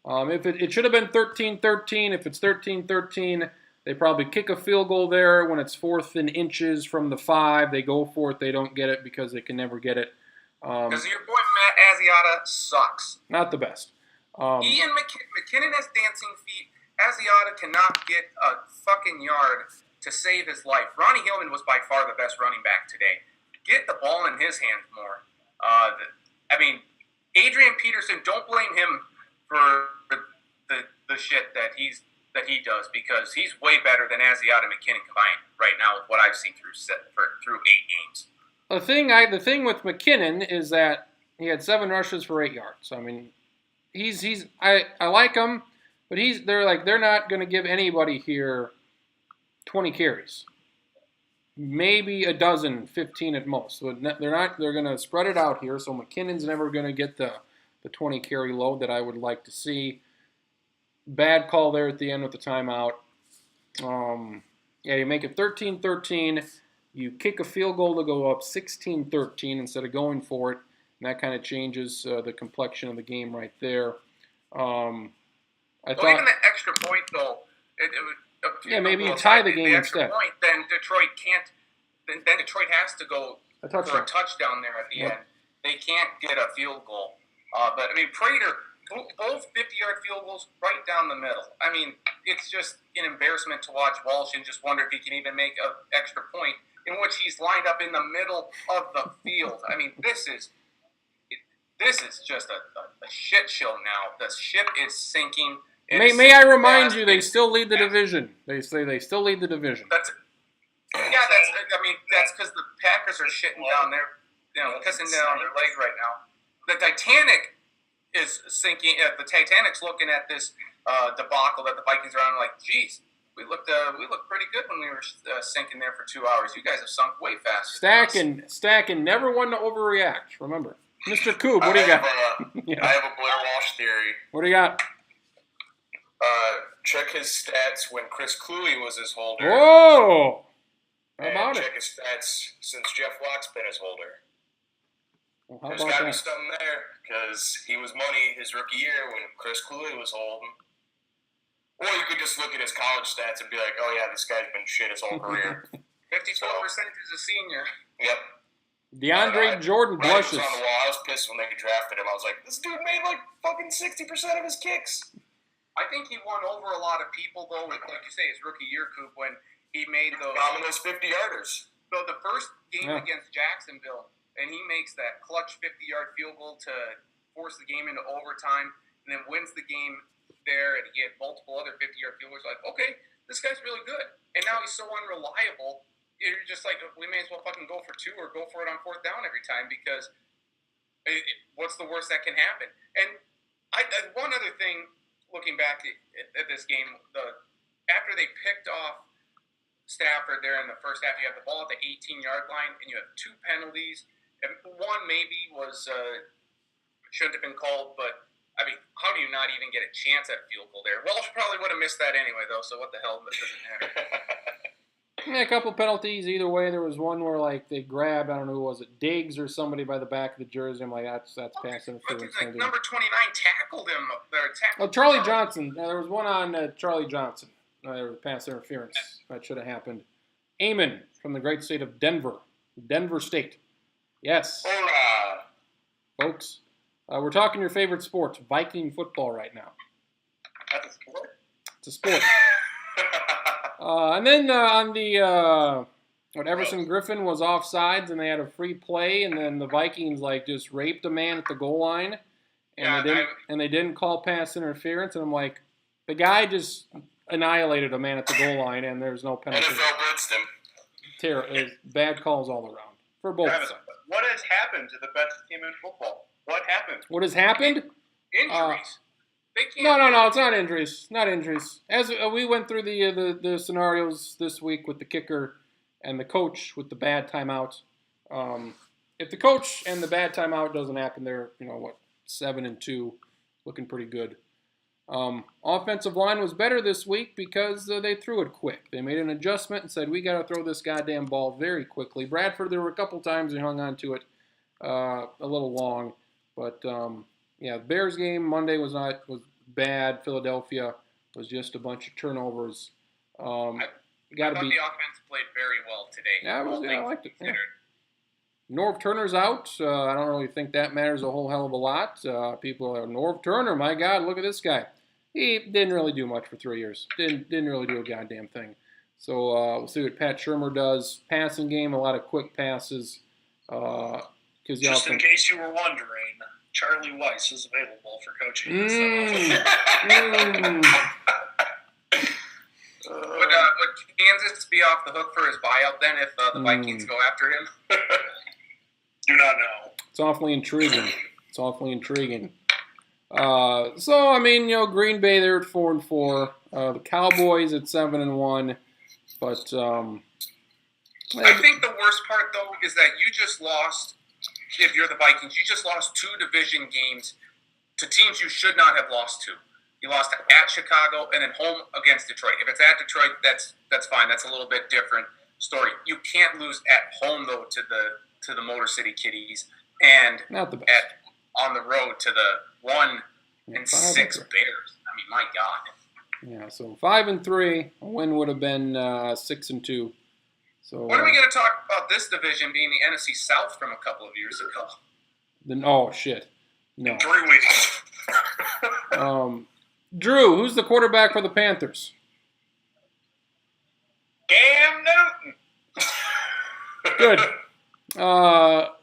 If it should have been 13-13. If it's 13-13, they probably kick a field goal there when it's 4th and inches from the 5. They go for it. They don't get it because they can never get it. Because your boy Matt Asiata sucks. Not the best. Ian McKinnon has dancing feet. Asiata cannot get a fucking yard to save his life. Ronnie Hillman was by far the best running back today. Get the ball in his hands more. Adrian Peterson, don't blame him for the shit that he does, because he's way better than Asiata and McKinnon combined right now with what I've seen through 8 games. The thing with McKinnon is that he had 7 rushes for 8 yards. I mean, I like him, but they're not going to give anybody here 20 carries. Maybe a dozen, 15 at most. So they're going to spread it out here, so McKinnon's never going to get the 20 carry load that I would like to see. Bad call there at the end with the timeout. You make it 13-13. You kick a field goal to go up 16-13 instead of going for it. And that kind of changes the complexion of the game right there. Even the extra point, though. Maybe you tie the game extra instead. Point, then Detroit can't. Then Detroit has to go for a touchdown there at the end. They can't get a field goal. But Prater, both 50-yard field goals right down the middle. I mean, it's just an embarrassment to watch Walsh and just wonder if he can even make an extra point, in which he's lined up in the middle of the field. I mean, this is just a shit show now. The ship is sinking. May I remind you, they still lead the division. They say they still lead the division. That's because the Packers are shitting down there, pissing down their leg right now. The Titanic is sinking. The Titanic's looking at this debacle that the Vikings are on, like, geez, we looked pretty good when we were sinking there for 2 hours. You guys have sunk way faster. Stacking, never one to overreact. Remember, Mr. Koob, what do you got? I have a Blair Walsh theory. What do you got? Check his stats when Chris Cluey was his holder. Whoa! How about check his stats since Jeff Locke's been his holder. Well, how There's about got to be that? something there, because he was money his rookie year when Chris Cluey was holding. Or you could just look at his college stats and be like, oh yeah, this guy's been shit his whole career. 54% is a senior. Yep. DeAndre Jordan blushes. Was on the wall. I was pissed when they drafted him. I was like, this dude made like fucking 60% of his kicks. I think he won over a lot of people, though, like you say, his rookie year, Coop, when he made those 50-yarders. So the first game against Jacksonville, and he makes that clutch 50-yard field goal to force the game into overtime, and then wins the game there, and he had multiple other 50-yard field goals. Like, okay, this guy's really good. And now he's so unreliable, you're just like, we may as well fucking go for 2 or go for it on 4th down every time, because what's the worst that can happen? And one other thing, looking back at this game, after they picked off Stafford there in the first half, you have the ball at the 18-yard line, and you have 2 penalties. And one maybe shouldn't have been called, but I mean, how do you not even get a chance at a field goal there? Welsh probably would have missed that anyway, though. So what the hell? That doesn't matter. Yeah, a couple penalties either way. There was one where like they grabbed, I don't know who was it, Diggs or somebody by the back of the jersey. I'm like, that's pass But interference. like, number 29 tackled him up there. Oh, Charlie Johnson. There was one on Charlie Johnson. There was pass interference. That should have happened. Eamon from the great state of Denver. Denver State. Yes. Hola. Folks, we're talking your favorite sports, Viking football right now. That's a sport? It's a sport. And then on the when Everson Griffin was offsides and they had a free play, and then the Vikings like just raped a man at the goal line, and they didn't call pass interference, and I'm like, the guy just annihilated a man at the goal line, and there's no penalty. NFL blitzed him. Bad calls all around for both sides. What has happened to the best team in football? What happened? What has happened? Injuries. They can't. No, it's not injuries. Not injuries. As we went through the scenarios this week with the kicker and the coach with the bad timeout. If the coach and the bad timeout doesn't happen, they're 7-2, looking pretty good. Offensive line was better this week because they threw it quick. They made an adjustment and said, we got to throw this goddamn ball very quickly. Bradford, there were a couple times he hung on to it a little long. But, the Bears game Monday was bad. Philadelphia was just a bunch of turnovers. I thought the offense played very well today. Yeah, I liked it. Yeah. Norv Turner's out. I don't really think that matters a whole hell of a lot. People are, Norv Turner, my God, look at this guy. He didn't really do much for 3 years. Didn't really do a goddamn thing. So we'll see what Pat Shurmur does. Passing game, a lot of quick passes. Just in case you were wondering, Charlie Weiss is available for coaching. Would Kansas be off the hook for his buyout then if the Vikings go after him? Do not know. It's awfully intriguing. Green Bay, they're at 4-4. The Cowboys at 7-1. But I think the worst part though is that you just lost. If you're the Vikings, you just lost 2 division games to teams you should not have lost to. You lost at Chicago and then home against Detroit. If it's at Detroit, that's fine. That's a little bit different story. You can't lose at home though to the Motor City Kitties and not the best. On the road to the 1-6 Bears. I mean, my God. Yeah, so 5-3. A win would have been 6-2. So when are we going to talk about this division being the NFC South from a couple of years ago? Oh shit! No. In 3 weeks. Drew, who's the quarterback for the Panthers? Cam Newton. Good.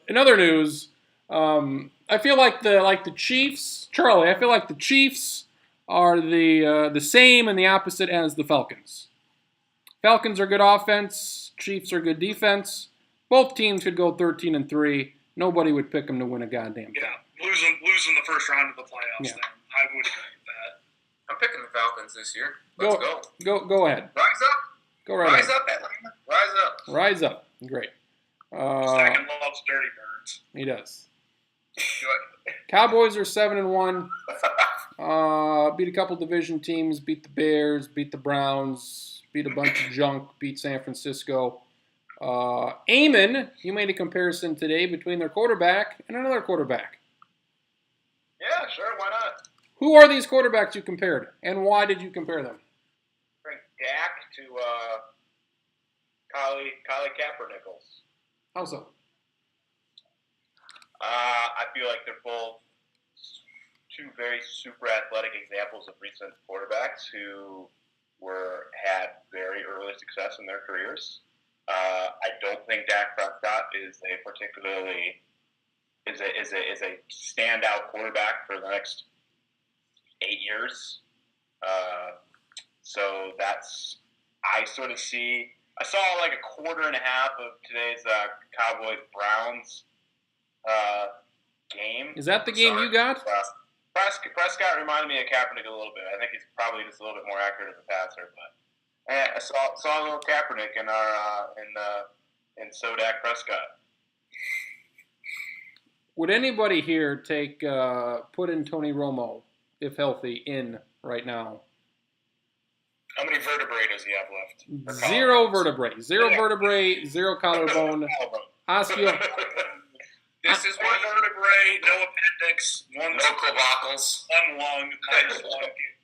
In other news, I feel like the Chiefs, Charlie. I feel like the Chiefs are the same and the opposite as the Falcons. Falcons are good offense. Chiefs are good defense. Both teams could go 13-3. Nobody would pick them to win a goddamn thing. Yeah, losing the first round of the playoffs. Yeah. Then I would agree with that. I'm picking the Falcons this year. Let's go. Go ahead. Rise up. Go right Rise ahead. up, Atlanta. Rise up. Rise up. Great. Stacking loves dirty birds. He does. Do it. Cowboys are 7-1. Beat a couple division teams. Beat the Bears. Beat the Browns. Beat a bunch of junk. Beat San Francisco. Eamon, you made a comparison today between their quarterback and another quarterback. Yeah, sure, why not? Who are these quarterbacks you compared, and why did you compare them? Bring Dak to Collie Kaepernick's. How so? I feel like they're both 2 very super athletic examples of recent quarterbacks who had very early success in their careers. I don't think Dak Prescott is a particularly is a standout quarterback for the next 8 years. So that's I sort of see. I saw like a quarter and a half of today's Cowboys-Browns game. Is that the game you got? Prescott reminded me of Kaepernick a little bit. I think he's probably just a little bit more accurate as a passer, but I saw a little Kaepernick in our in Dak Prescott. Would anybody here put in Tony Romo, if healthy, in right now? How many vertebrae does he have left? Or Zero collarbones? vertebrae. Zero vertebrae, zero collarbone. Osteo. This is One why vertebrae, no appendix, one No clavicles. one lung, minus one kidney.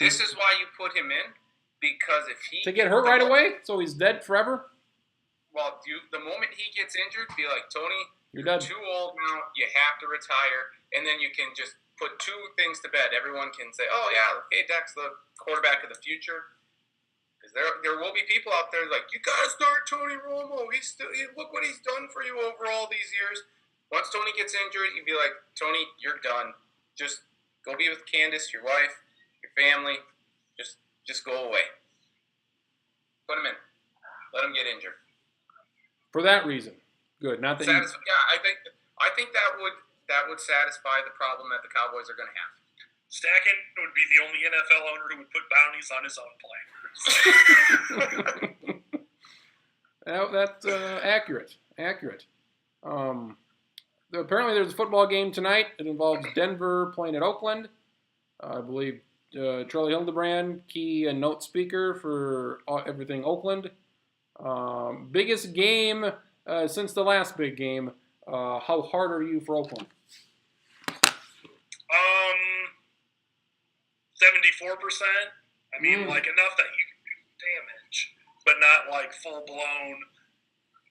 this is why you put him in, because if he To get hurt right away, so he's dead forever? Well, the moment he gets injured, be like, Tony, You're you're dead. too old now. You have to retire, and then you can just put two things to bed. Everyone can say, "Oh yeah, okay, Dak's the quarterback of the future." Because there will be people out there like, "You gotta start Tony Romo. Look what he's done for you over all these years." Once Tony gets injured, you'd be like, "Tony, you're done. Just go be with Candace, your wife, your family. Just go away. Put him in. Let him get injured." For that reason. Good. Not that you, I think that would satisfy the problem that the Cowboys are going to have. Stacken would be the only NFL owner who would put bounties on his own players. That's accurate. Accurate. Apparently, there's a football game tonight. It involves Denver playing at Oakland. I believe Charlie Hildebrand, key and note speaker for everything Oakland. Biggest game since the last big game. How hard are you for Oakland? 74%. I mean, like enough that you can do damage, but not like full blown.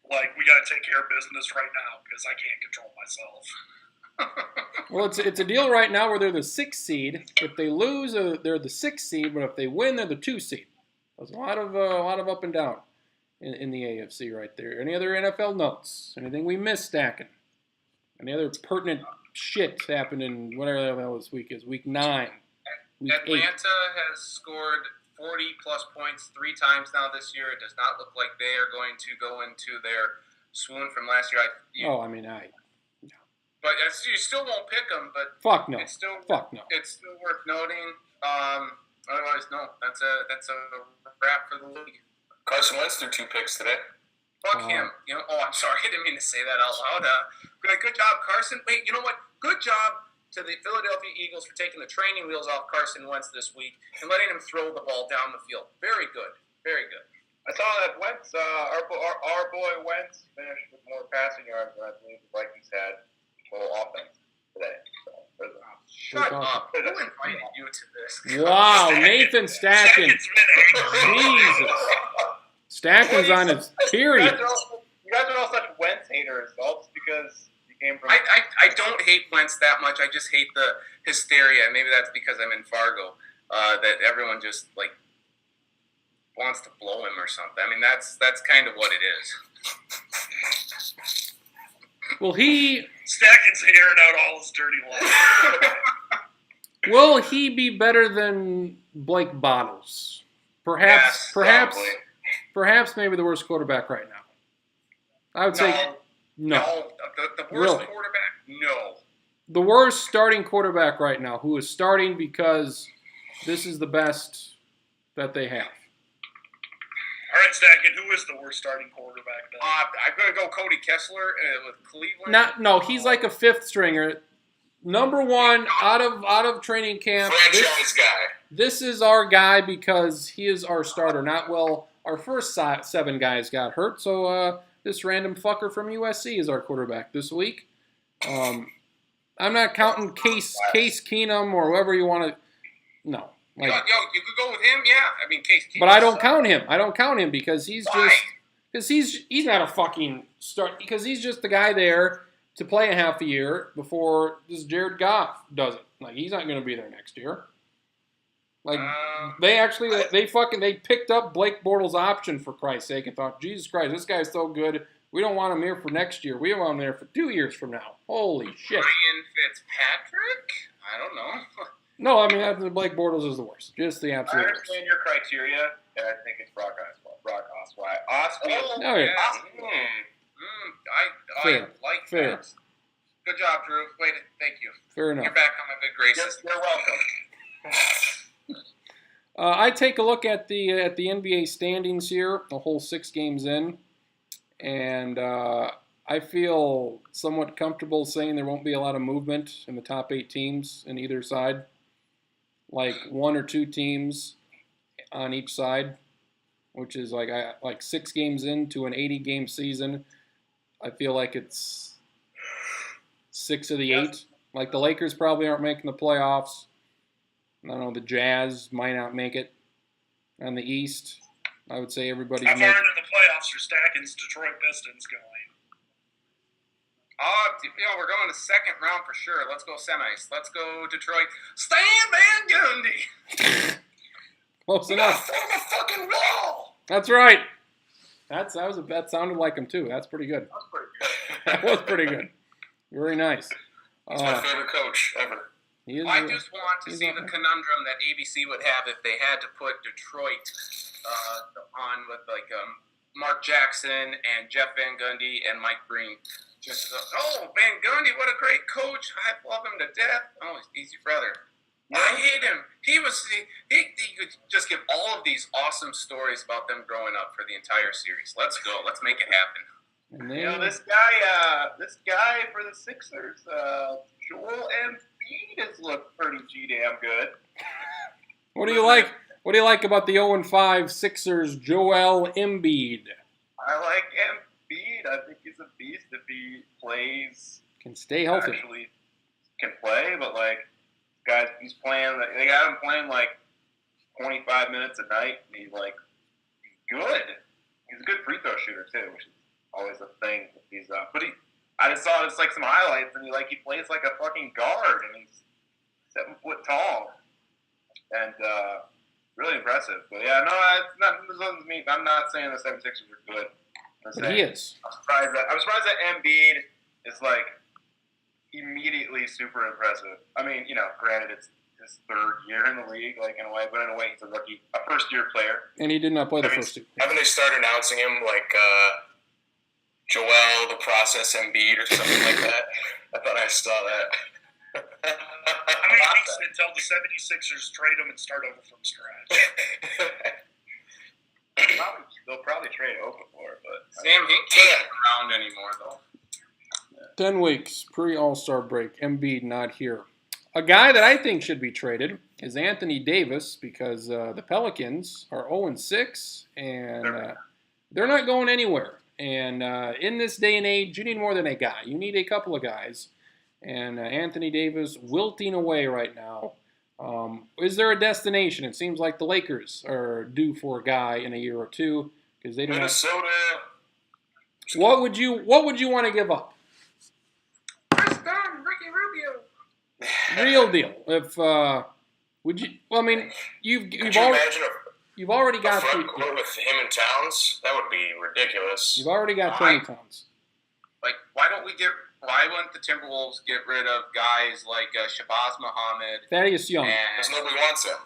Like, we got to take care of business right now because I can't control myself. Well, it's a deal right now where they're the 6th seed. If they lose, they're the 6th seed, but if they win, they're the 2 seed. There's a lot of up and down in the AFC right there. Any other NFL notes? Anything we missed, Stacking? Any other pertinent shit happened in whatever the hell this week is? Week 9, week 8. Atlanta has scored 40-plus points 3 times now this year. It does not look like they are going to go into their swoon from last year. But you still won't pick them, but Fuck no. it's still Fuck no. It's still worth noting. Otherwise, no, that's a wrap for the league. Carson Wentz threw 2 picks today. Fuck him. I'm sorry, I didn't mean to say that out loud. Good job, Carson. Wait, you know what? Good job to the Philadelphia Eagles for taking the training wheels off Carson Wentz this week and letting him throw the ball down the field. Very good. Very good. I saw that Wentz, our boy Wentz finished with more passing yards than I believe the Vikings had total offense today. So, Shut awesome. up. Who invited you to this? Wow, Nathan Stacking. Stacken's been angry. Jesus. Stacking's on his period. You guys are all such Wentz haters, all just because you came from. I don't hate Wentz that much. I just hate the hysteria. Maybe that's because I'm in Fargo. That everyone just like wants to blow him or something. I mean, that's kind of what it is. Will he Stacken's airing out all his dirty laundry. will he be better than Blake Bottles? Perhaps Yes, perhaps maybe the worst quarterback right now. I would say no. The worst Really? quarterback? No. The worst starting quarterback right now, who is starting because this is the best that they have. All right, Stacken, who is the worst starting quarterback then? I'm going to go Cody Kessler with Cleveland. No, he's like a 5th stringer. Number 1 out of training camp. Franchise guy. This is our guy because he is our starter. Our first 7 guys got hurt, so this random fucker from USC is our quarterback this week. I'm not counting Case Keenum or whoever you want to. No, You could go with him, yeah. I mean, Case Keenum. but I don't count him. I don't count him because he's Why? he's not a fucking start because he's just the guy there to play a half a year before this Jared Goff does it. Like he's not going to be there next year. Like they picked up Blake Bortles' option for Christ's sake and thought, Jesus Christ, this guy's so good. We don't want him here for next year. We want him there for 2 years from now. Holy shit! Ryan Fitzpatrick? I don't know. No, I mean Blake Bortles is the worst. Just the I absolute worst. understand your criteria, and I think it's Brock Osweiler. Oh yeah. I Fair. like Fair. that. Good job, Drew. Thank you. Fair enough. You're back on my good graces. You're welcome. I take a look at the NBA standings here, a whole 6 games in, and I feel somewhat comfortable saying there won't be a lot of movement in the top 8 teams in either side. Like 1 or 2 teams on each side, which is like 6 games into an 80-game season. I feel like it's 6 of the 8. Like the Lakers probably aren't making the playoffs. I don't know, the Jazz might not make it. On the East, I would say everybody's How far making. into the playoffs are Stacken's Detroit Pistons going? We're going to second round for sure. Let's go semis. Let's go Detroit. Stan Van Gundy. Close enough. Form a fucking wall. That's right. That sounded like him too. That's pretty good. That's pretty good. That was pretty good. Very nice. He's my favorite coach ever. He is, I just want to he's see up the there. conundrum that ABC would have if they had to put Detroit on with Mark Jackson and Jeff Van Gundy and Mike Breen. Just Van Gundy, what a great coach! I love him to death. Oh, he's your brother. I hate him. He could just give all of these awesome stories about them growing up for the entire series. Let's go. Let's make it happen. And You know, then, this guy for the Sixers, Joel Embiid has looked pretty damn good. what do you like? What do you like about the 0-5 Sixers, Joel Embiid? I like Embiid. I think he's a beast if he plays. Can stay healthy. Actually can play, but like guys, he's playing. They got him playing like 25 minutes a night, and he's good. He's a good free throw shooter too, which is always a thing. I just saw just like some highlights, and he plays like a fucking guard, and he's 7 foot tall, and really impressive. But yeah, no, it's not. This doesn't mean I'm not saying the 76ers are good. But he is. I'm surprised that Embiid is like immediately super impressive. I mean, granted it's his 3rd year in the league, like in a way, but in a way he's a rookie, a first-year player. And he did not play the first 2. Haven't they started announcing him like Joel the Process Embiid or something like that? I thought I saw that. How many weeks until the 76ers trade him and start over from scratch? They'll probably trade Okafor, but Sam Hinkie isn't around anymore, though. 10 weeks pre-All-Star break. Embiid not here. A guy that I think should be traded is Anthony Davis because the Pelicans are 0-6 and they're not going anywhere. And in this day and age, you need more than a guy. You need a couple of guys. And Anthony Davis wilting away right now. Is there a destination? It seems like the Lakers are due for a guy in a year or two because they don't. Minnesota. What would you want to give up? First down, Ricky Rubio. Real deal. If would you? Well, I mean, you've Could you already imagine you've already a got front court with him and Towns? That would be ridiculous. you've already got Tony Towns. Like, why wouldn't the Timberwolves get rid of guys like Shabazz Muhammad Thaddeus Young. Because and, nobody wants him.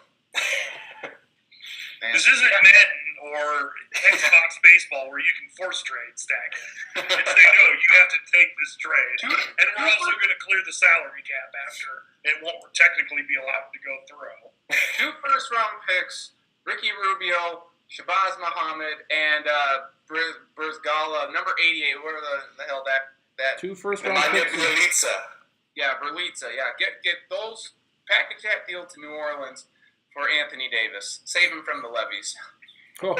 and This isn't Madden or Xbox baseball where you can force trade stack it. It's they go, you have to take this trade. And we're also going to clear the salary cap after it won't technically be allowed to go through. 2 first-round picks, Ricky Rubio, Shabazz Muhammad, and Brzgala, number 88. Where the hell that 2 first-round Nemanja picks. Bjelica. Yeah, Berlitza. Yeah, get those, package that deal to New Orleans for Anthony Davis. Save him from the levies. Cool.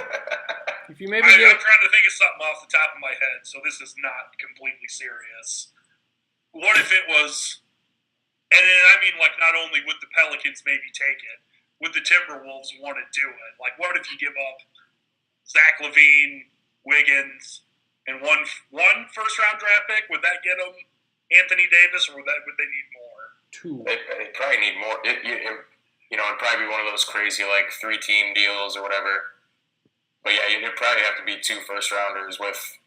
If you maybe I'm get trying to think of something off the top of my head, so this is not completely serious. What if it was, and then, I mean, like, not only would the Pelicans maybe take it, would the Timberwolves want to do it? Like, what if you give up Zach LaVine, Wiggins, and one first-round draft pick? Would that get them Anthony Davis, or would they need more? 2. They probably need more. It'd probably be one of those crazy, like, 3-team deals or whatever. But yeah, it'd probably have to be 2 first-rounders with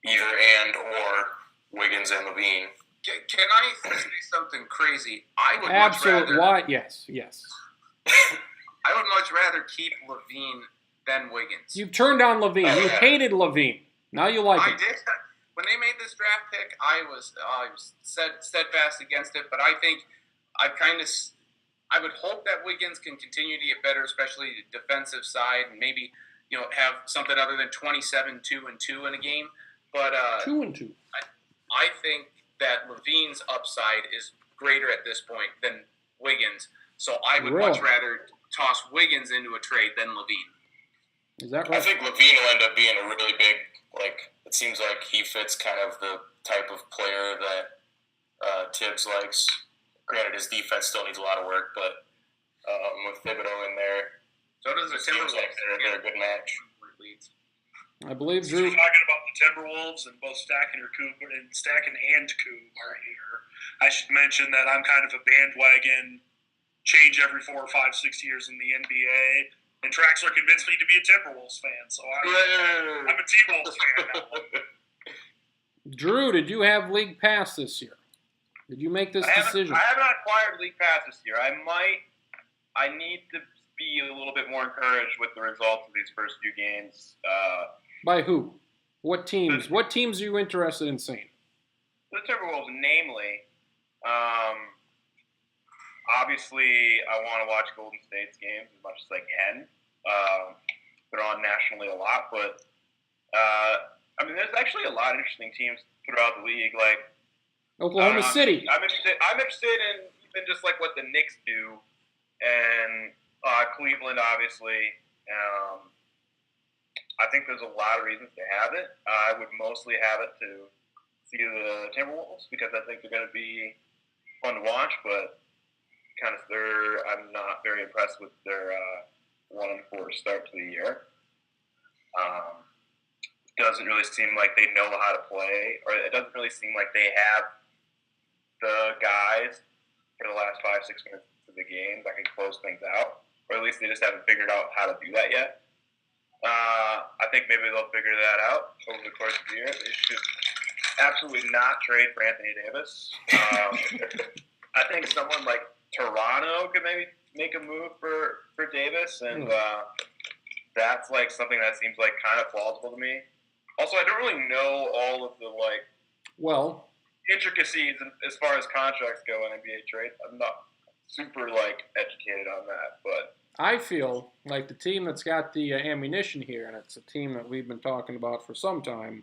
either and or Wiggins and LaVine. Can I say something crazy? I would Absolutely. much rather. Why? Yes. I would much rather keep Levine than Wiggins. You've turned down Levine. You hated Levine. Now you like I him. did. When they made this draft pick, I was steadfast against it. But I think I would hope that Wiggins can continue to get better, especially the defensive side, and maybe have something other than 27, 2, and 2 in a game. But 2 and 2. I think that Levine's upside is greater at this point than Wiggins. So I would Really? much rather toss Wiggins into a trade than Levine. Is that I right? think Levine will end up being a really big, it seems like he fits kind of the type of player that Tibbs likes. Granted, his defense still needs a lot of work, but with Thibodeau in there, So does the it seems Timberwolves. like they're a good match. I believe Since we're Drew. talking about the Timberwolves and both Stacken and Coop are here, I should mention that I'm kind of a bandwagon change every 4 or 5, 6 years in the NBA. And Traxler convinced me to be a Timberwolves fan, so I'm a T-Wolves fan now. Drew, did you have league pass this year? Did you make this decision? I have not acquired League Pass this year. I need to be a little bit more encouraged with the results of these first few games. By who? What teams? What teams are you interested in seeing? The Timberwolves, namely, obviously, I want to watch Golden State's games as much as I can. They're on nationally a lot, but there's actually a lot of interesting teams throughout the league. Like Oklahoma City. I'm interested in even just like what the Knicks do, and Cleveland, obviously. I think there's a lot of reasons to have it. I would mostly have it to see the Timberwolves because I think they're going to be fun to watch, but I'm not very impressed with their 1-4 start to the year. Doesn't really seem like they know how to play, or it doesn't really seem like they have the guys for the last 5-6 minutes of the game that can close things out, or at least they just haven't figured out how to do that yet. I think maybe they'll figure that out over the course of the year. They should absolutely not trade for Anthony Davis. I think someone like Toronto could maybe make a move for Davis, and that's like something that seems like kind of plausible to me. Also, I don't really know all of the intricacies as far as contracts go in NBA trades. I'm not super educated on that, but I feel like the team that's got the ammunition here, and it's a team that we've been talking about for some time,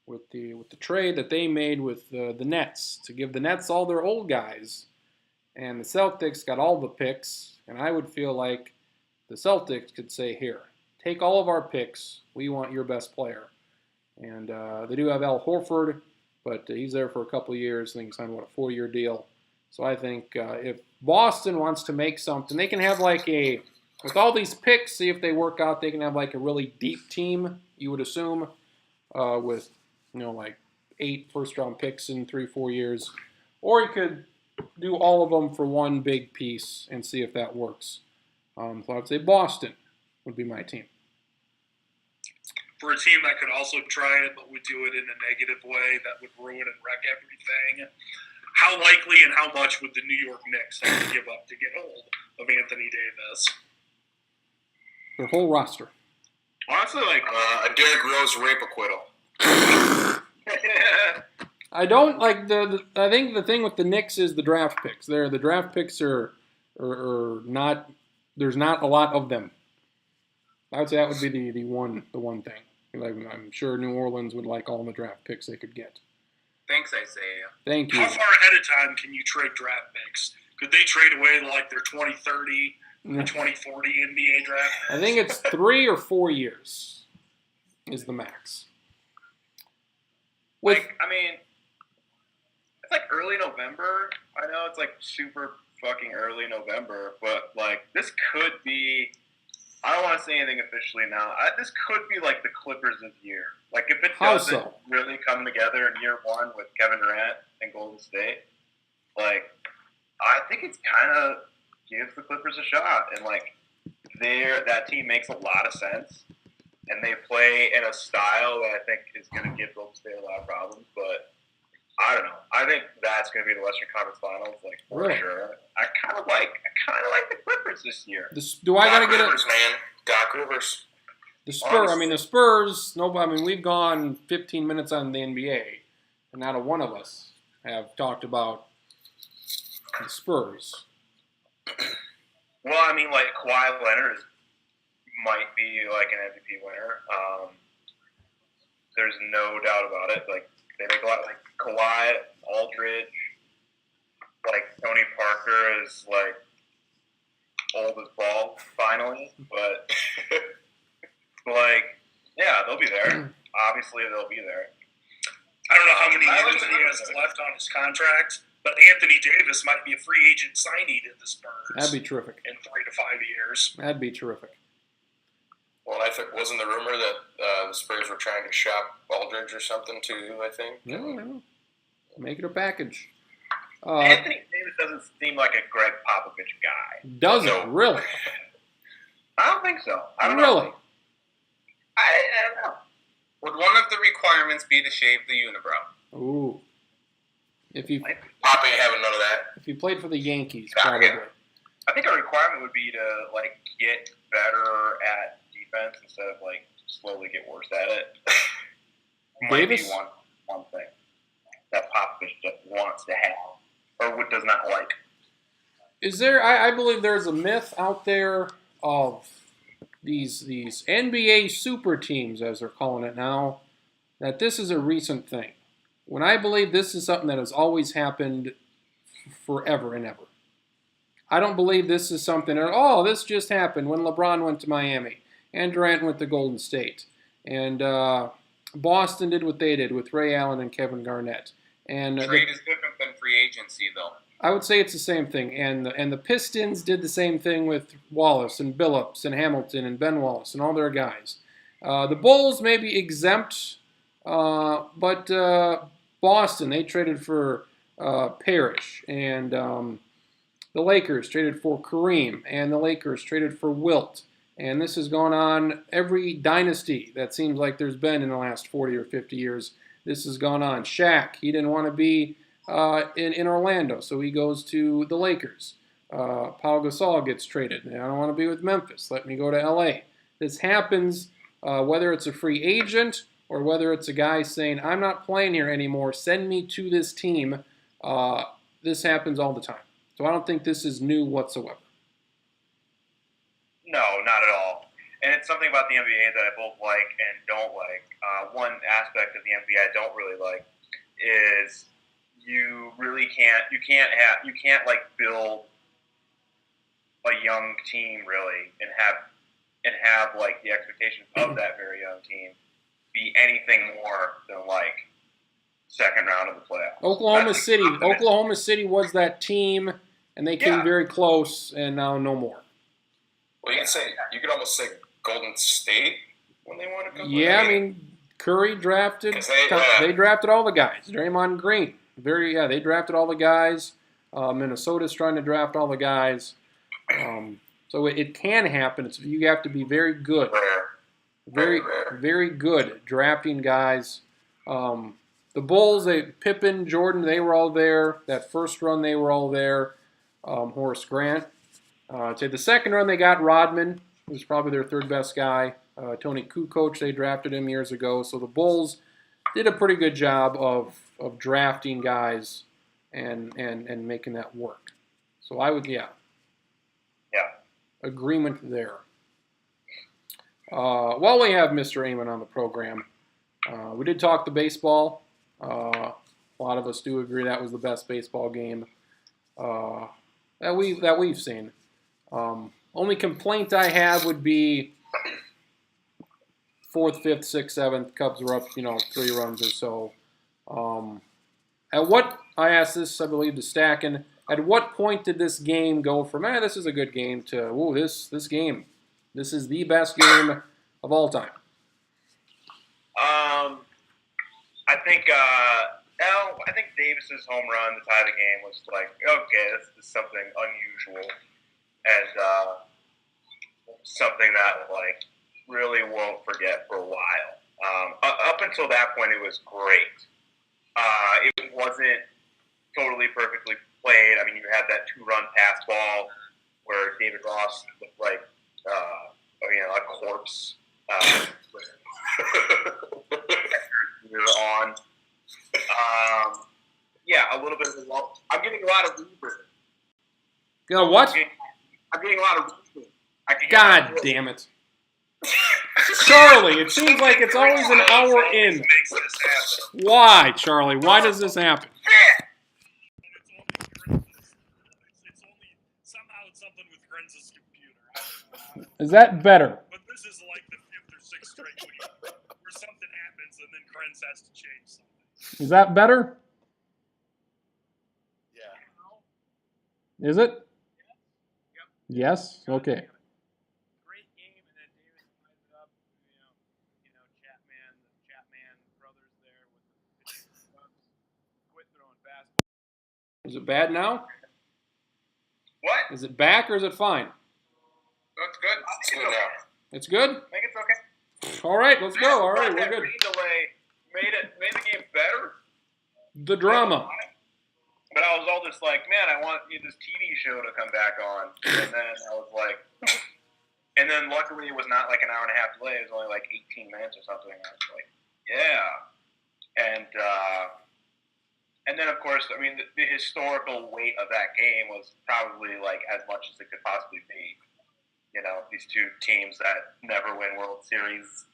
with the trade that they made with the Nets to give the Nets all their old guys, and the Celtics got all the picks, and I would feel like the Celtics could say, here, take all of our picks, we want your best player. And they do have Al Horford, but he's there for a couple of years. I think he's signed, a 4-year deal. So I think if Boston wants to make something, they can have with all these picks, see if they work out, they can have a really deep team, you would assume, with, 8 first-round picks in 3-4 years. Or you could do all of them for one big piece and see if that works. So I'd say Boston would be my team. For a team that could also try it but would do it in a negative way that would ruin and wreck everything, how likely and how much would the New York Knicks have to give up to get hold of Anthony Davis? Their whole roster. honestly, A Derrick Rose rape acquittal. I don't like I think the thing with the Knicks is the draft picks. The draft picks are not. There's not a lot of them. I would say that would be the one thing. I'm sure New Orleans would like all the draft picks they could get. Thanks, Isaiah. Thank you. How far ahead of time can you trade draft picks? Could they trade away their 2030, 2040 NBA draft picks? I think it's 3 or 4 years is the max. It's early November. I know it's super fucking early November, but this could be. I don't want to say anything officially now. This could be the Clippers' year. If it How doesn't so? really come together in year one with Kevin Durant and Golden State, I think it's kind of gives the Clippers a shot. And that team makes a lot of sense, and they play in a style that I think is going to give Golden State a lot of problems. But I don't know. I think that's going to be the Western Conference Finals, for Really? sure. I kind of like the Clippers this year. Do I gotta Doc get Rivers, man. Doc Rivers. the Spurs? I mean, the Spurs. We've gone 15 minutes on the NBA, and not a one of us have talked about the Spurs. Well, Kawhi Leonard might be an MVP winner. There's no doubt about it. They make a lot Kawhi, Aldridge, Tony Parker is old as balls finally, but like, yeah, they'll be there. Obviously, they'll be there. I don't know how many years he has left on his contract, but Anthony Davis might be a free agent signee to the Spurs. That'd be terrific. In 3 to 5 years. That'd be terrific. Well, I think wasn't the rumor that the Spurs were trying to shop Aldridge or something too? I think. No. Make it a package. Anthony Davis doesn't seem like a Greg Popovich guy. Doesn't No. really? I don't think so. I don't Really? know. I don't know. Would one of the requirements be to shave the unibrow? Ooh. If you Pop ain't having none of that. played for the Yankees, Yeah. probably. I think a requirement would be to like get better at defense instead of like slowly get worse at it. Might be Davis? one thing that Popovich just wants to have or does not like. Is there? I believe there's a myth out there of these NBA super teams, as they're calling it now, that this is a recent thing. When I believe this is something that has always happened forever and ever. I don't believe this is something that, this just happened when LeBron went to Miami and Durant went to Golden State. And Boston did what they did with Ray Allen and Kevin Garnett. And Trade is different than free agency, though. I would say it's the same thing. And the Pistons did the same thing with Wallace and Billups and Hamilton and Ben Wallace and all their guys. The Bulls may be exempt, but Boston, they traded for Parrish. And the Lakers traded for Kareem. And the Lakers traded for Wilt. And this has gone on every dynasty that seems like there's been in the last 40 or 50 years. This has gone on. Shaq, he didn't want to be in Orlando, so he goes to the Lakers. Paul Gasol gets traded. I don't want to be with Memphis. Let me go to L.A. This happens whether it's a free agent or whether it's a guy saying, I'm not playing here anymore, send me to this team. This happens all the time. So I don't think this is new whatsoever. No, not at all. And it's something about the NBA that I both like and don't like. One aspect of the NBA I don't really like is you can't like build a young team really and have like the expectations of that very young team be anything more than like second round of the playoffs. Oklahoma City was that team, and they came very close, and now no more. Well, you could almost say Golden State when they won a couple. Yeah, I mean Curry drafted. They drafted all the guys. Draymond Green, they drafted all the guys. Minnesota's trying to draft all the guys. So it can happen. You have to be very good, very good at drafting guys. The Bulls, Pippen, Jordan, they were all there. That first run, they were all there. Horace Grant. I'd say the second run, they got Rodman, who was probably their third best guy. Tony Kukoc, they drafted him years ago. So the Bulls did a pretty good job of drafting guys and making that work. So I would, agreement there. While we have Mr. Amon on the program, we did talk the baseball. A lot of us do agree that was the best baseball game that we've seen. Only complaint I have would be 4th, 5th, 6th, 7th. Cubs were up, 3 runs or so. I asked this, I believe, to Stacken. At what point did this game go from, this is a good game, to, this is the best game of all time? I think Davis's home run to tie the game was like, okay, this is something unusual and something that like really won't forget for a while. Up until that point, it was great. It wasn't totally perfectly played. I mean, you had that 2-run pass ball where David Ross looked like a corpse. On. A little bit of a lull. I'm getting a lot of reverb. What? I'm getting a lot of reverb. God damn it. Charlie, it seems like it's always an hour in. Makes this happen. Why, Charlie? Why does this happen? It's only somehow out something with Kren's computer. I don't know. Is that better? But this is like the 5th or 6th straight week where something happens and then Krenz has to change something. Is that better? Yeah. Is it? Yep. Yes? Okay. Great game, and then Davis ties it up. The Chapman brothers there with the Cubs quit throwing fastballs. Is it bad now? What? Is it back or is it fine? That's good. It's good now. It's good? I think it's okay. All right, let's go. All right, we're That good. rain delay made the game better. The drama. But I was all just like, man, I want this TV show to come back on. And then I was like, and then luckily it was not like an hour and a half delay. It was only like 18 minutes or something. I was like, yeah. And then, of course, I mean, the historical weight of that game was probably like as much as it could possibly be. You know, these two teams that never win World Series.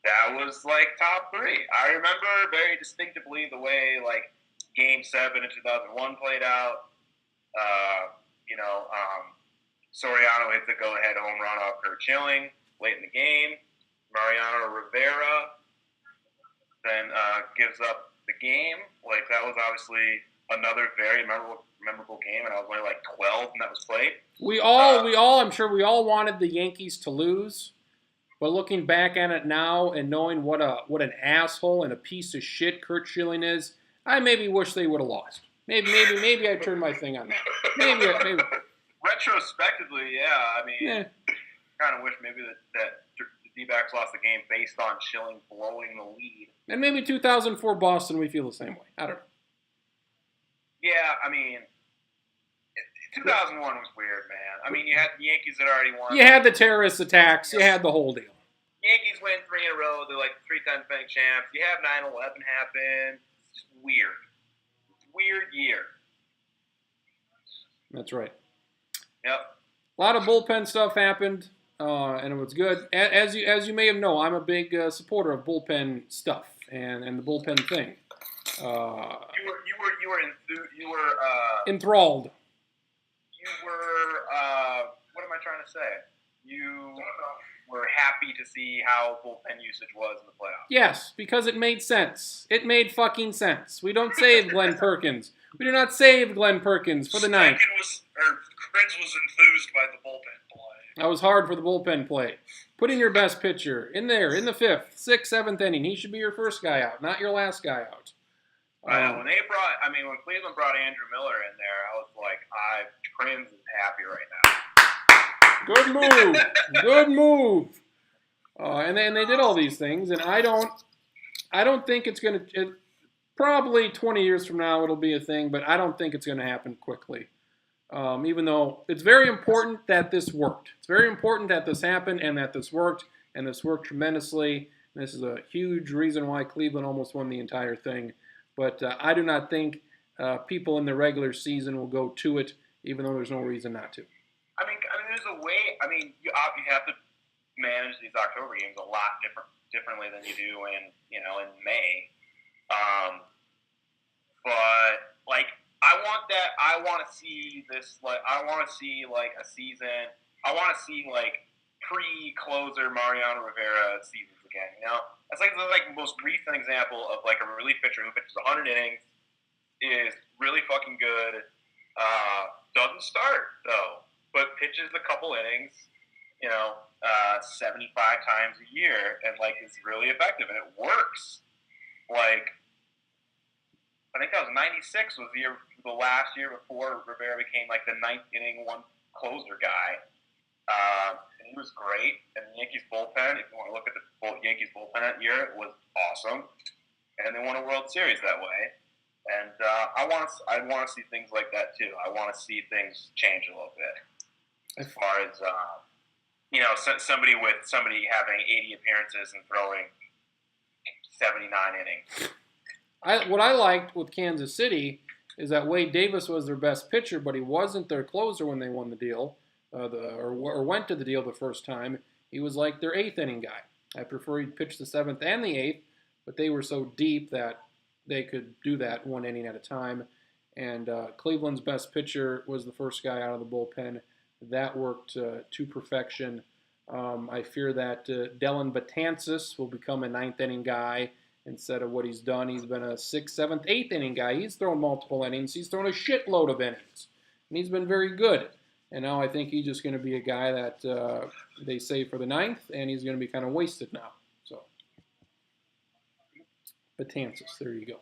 That was like top 3. I remember very distinctively the way like Game 7 in 2001 played out. Soriano hit the go-ahead home run off Kurt Schilling late in the game. Mariano Rivera then gives up the game. Like that was obviously another very memorable game, and I was only like 12 when that was played. I'm sure we all wanted the Yankees to lose. But looking back at it now and knowing what an asshole and a piece of shit Kurt Schilling is, I maybe wish they would have lost. Maybe I turned my thing on that. Maybe. Retrospectively, yeah. I mean, Yeah. kind of wish maybe that the D-backs lost the game based on Schilling blowing the lead. And maybe 2004 Boston, we feel the same way. I don't know. Yeah, I mean, 2001 was weird, man. I mean, you had the Yankees that already won. You had the terrorist attacks. You had the whole deal. Yankees win 3 in a row. They're like 3-time defending champs. You have 9/11 happen. It's just weird. Weird year. That's right. Yep. A lot of bullpen stuff happened, and it was good. As you may have known, I'm a big supporter of bullpen stuff and the bullpen thing. You were Enthralled. what am I trying to say? You were happy to see how bullpen usage was in the playoffs. Yes, because it made sense. It made fucking sense. We don't save Glenn Perkins. We do not save Glenn Perkins for the ninth. Krenz was enthused by the bullpen play. That was hard for the bullpen play. Put in your best pitcher in there in the 5th, 6th, 7th inning. He should be your first guy out, not your last guy out. When Cleveland brought Andrew Miller in there, I was like, Krenz is happy right now. Good move. Good move. And they did all these things, and I don't think it's going to. Probably 20 years from now it'll be a thing, but I don't think it's going to happen quickly. Even though it's very important that this worked. It's very important that this happened and that this worked, and this worked tremendously. And this is a huge reason why Cleveland almost won the entire thing. But I do not think people in the regular season will go to it, even though there's no reason not to. I mean, there's a way. I mean, you have to manage these October games a lot differently than you do in May. But like, I want to see this. Like, I want to see like a season. I want to see like pre-closer Mariano Rivera seasons again. You know, that's like the most recent example of like a relief pitcher who pitches 100 innings, is really fucking good. Doesn't start though, but pitches a couple innings. 75 times a year, and like is really effective, and it works. Like, I think that was 96 was the last year before Rivera became like the 9th inning one closer guy. And he was great. And the Yankees bullpen, if you want to look at the Yankees bullpen that year, it was awesome. And they won a World Series that way. And I want to see things like that too. I want to see things change a little bit. As far as somebody having 80 appearances and throwing 79 innings. What I liked with Kansas City is that Wade Davis was their best pitcher, but he wasn't their closer when they won the deal, or went to the deal the first time. He was like their 8th inning guy. I prefer he'd pitch the 7th and the 8th, but they were so deep that they could do that one inning at a time. And Cleveland's best pitcher was the first guy out of the bullpen. That worked to perfection. I fear that Dellin Betances will become a ninth inning guy instead of what he's done. He's been a sixth, seventh, eighth inning guy. He's thrown multiple innings. He's thrown a shitload of innings. And he's been very good. And now I think he's just going to be a guy that they save for the ninth, and he's going to be kind of wasted now. So, Betances, there you go.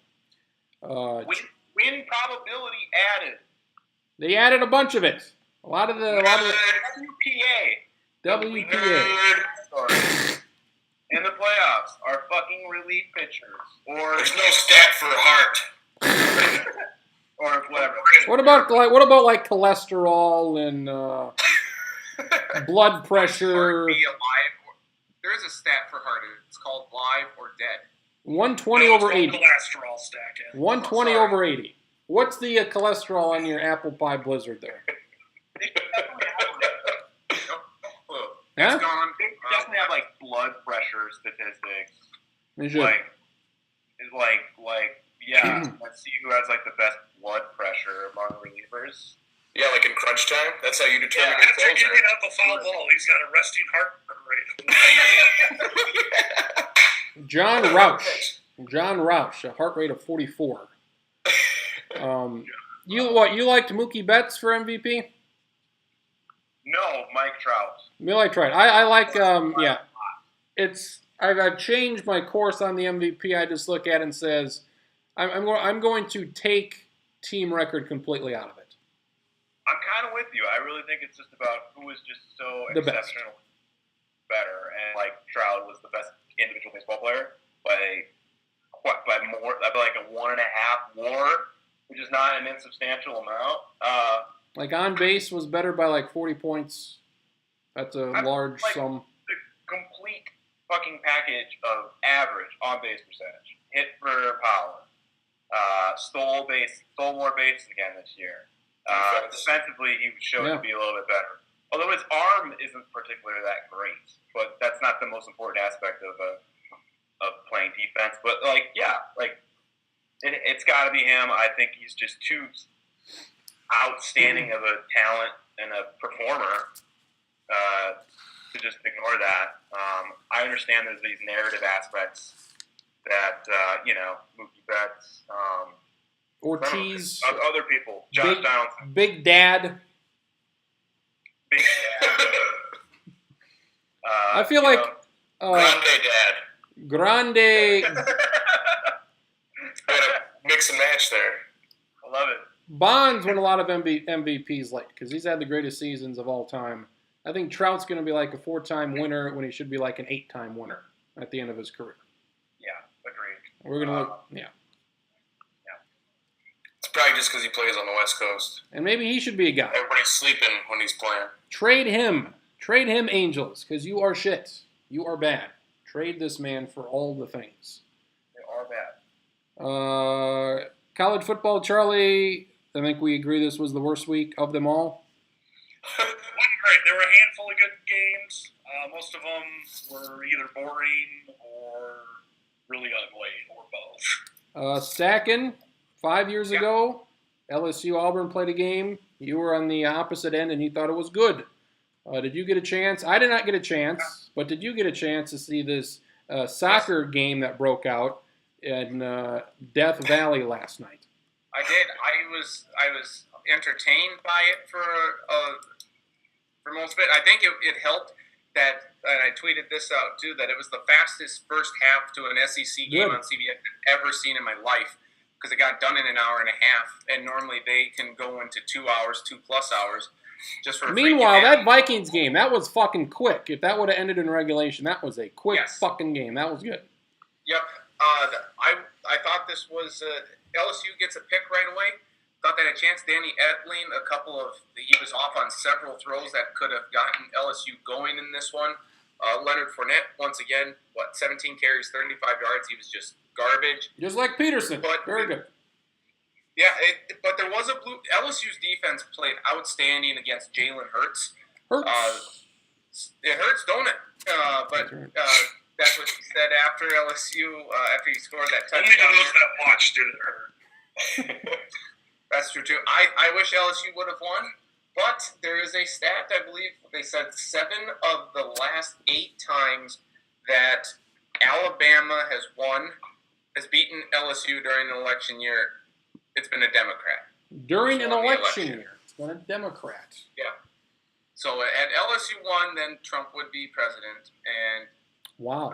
Win probability added. They added a bunch of it. A lot of the WPA. WPA. In the playoffs are fucking relief pitchers or There's no stat for heart. or whatever. What about like cholesterol and blood pressure? Be alive. There is a stat for heart. It's called live or dead. 120 over 80. Cholesterol stack in. 120 over 80. What's the cholesterol on your apple pie blizzard there? It's Huh? gone. It doesn't have like blood pressure statistics. They should. Yeah, let's see who has like the best blood pressure among relievers. Yeah, like in crunch time. That's how you determine your After closer. giving up a foul ball, he's got a resting heart rate. John Roush. John Roush, a heart rate of 44. You liked Mookie Betts for MVP? No, Mike Trout. I tried. I like yeah. I've changed my course on the MVP. I just look at it and says I'm going to take team record completely out of it. I'm kind of with you. I really think it's just about who is just so The best. exceptional better. And like Trout was the best individual baseball player by more, like a 1.5 WAR, which is not an insubstantial amount. Like on base was better by like 40 points. That's a large sum. The complete fucking package of average on base percentage, hit for power, stole more bases again this year. Defensively, he showed to be a little bit better. Although his arm isn't particularly that great, but that's not the most important aspect of playing defense. But it's got to be him. I think he's just too outstanding of a talent and a performer to just ignore that. I understand there's these narrative aspects that Mookie Betts, Ortiz, other people, Josh Donaldson, Big Dad. Big I feel like Grande Dad. Grande Gotta mix and match there. I love it. Bonds won a lot of MVPs late because he's had the greatest seasons of all time. I think Trout's going to be like a 4-time winner when he should be like an 8-time winner at the end of his career. Yeah, agreed. We're going to look, yeah. It's probably just because he plays on the West Coast. And maybe he should be a guy. Everybody's sleeping when he's playing. Trade him, Angels, because you are shit. You are bad. Trade this man for all the things. They are bad. College football, Charlie, I think we agree this was the worst week of them all. Wasn't great. There were a handful of good games. Most of them were either boring or really ugly, or both. Stacking, 5 years ago, LSU Auburn played a game. You were on the opposite end, and you thought it was good. Did you get a chance? I did not get a chance, but did you get a chance to see this soccer game that broke out in Death Valley last night? I did. I was entertained by it for most of it. I think it helped that, and I tweeted this out too, that it was the fastest first half to an SEC game on CBS I've ever seen in my life, because it got done in an hour and a half, and normally they can go into 2 hours, 2+ hours, just for. Meanwhile, that Vikings game, that was fucking quick. If that would have ended in regulation, that was a quick fucking game. That was good. Yep. I thought this was LSU gets a pick right away. Thought they had a chance. Danny Etling, he was off on several throws that could have gotten LSU going in this one. Leonard Fournette, once again, 17 carries, 35 yards. He was just garbage. Just like Peterson. But, very good. Yeah, but there was LSU's defense played outstanding against Jalen Hurts. It hurts, don't it? That's what he said after LSU, after he scored that touchdown. Only to those that watched did it hurt. That's true too. I wish LSU would have won, but there is a stat, I believe they said 7 of the last 8 times that Alabama has beaten LSU during an election year, it's been a Democrat. During an Won the election election. year. It's been a Democrat. Yeah. So had LSU won, then Trump would be president, and Wow.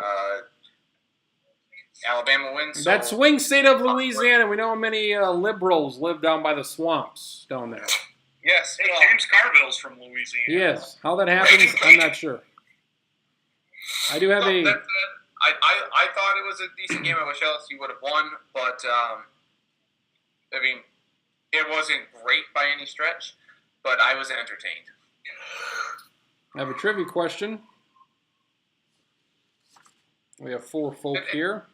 Alabama wins. So That swing state of Louisiana, we know how many liberals live down by the swamps down there. yes, Hey, well, James Carville's from Louisiana. Yes. How that happens, I'm not sure. I do have no, a... that's, I thought it was a decent game. I wish LSU would have won, but I mean, it wasn't great by any stretch, but I was entertained. I have a trivia question. We have 4 folk here.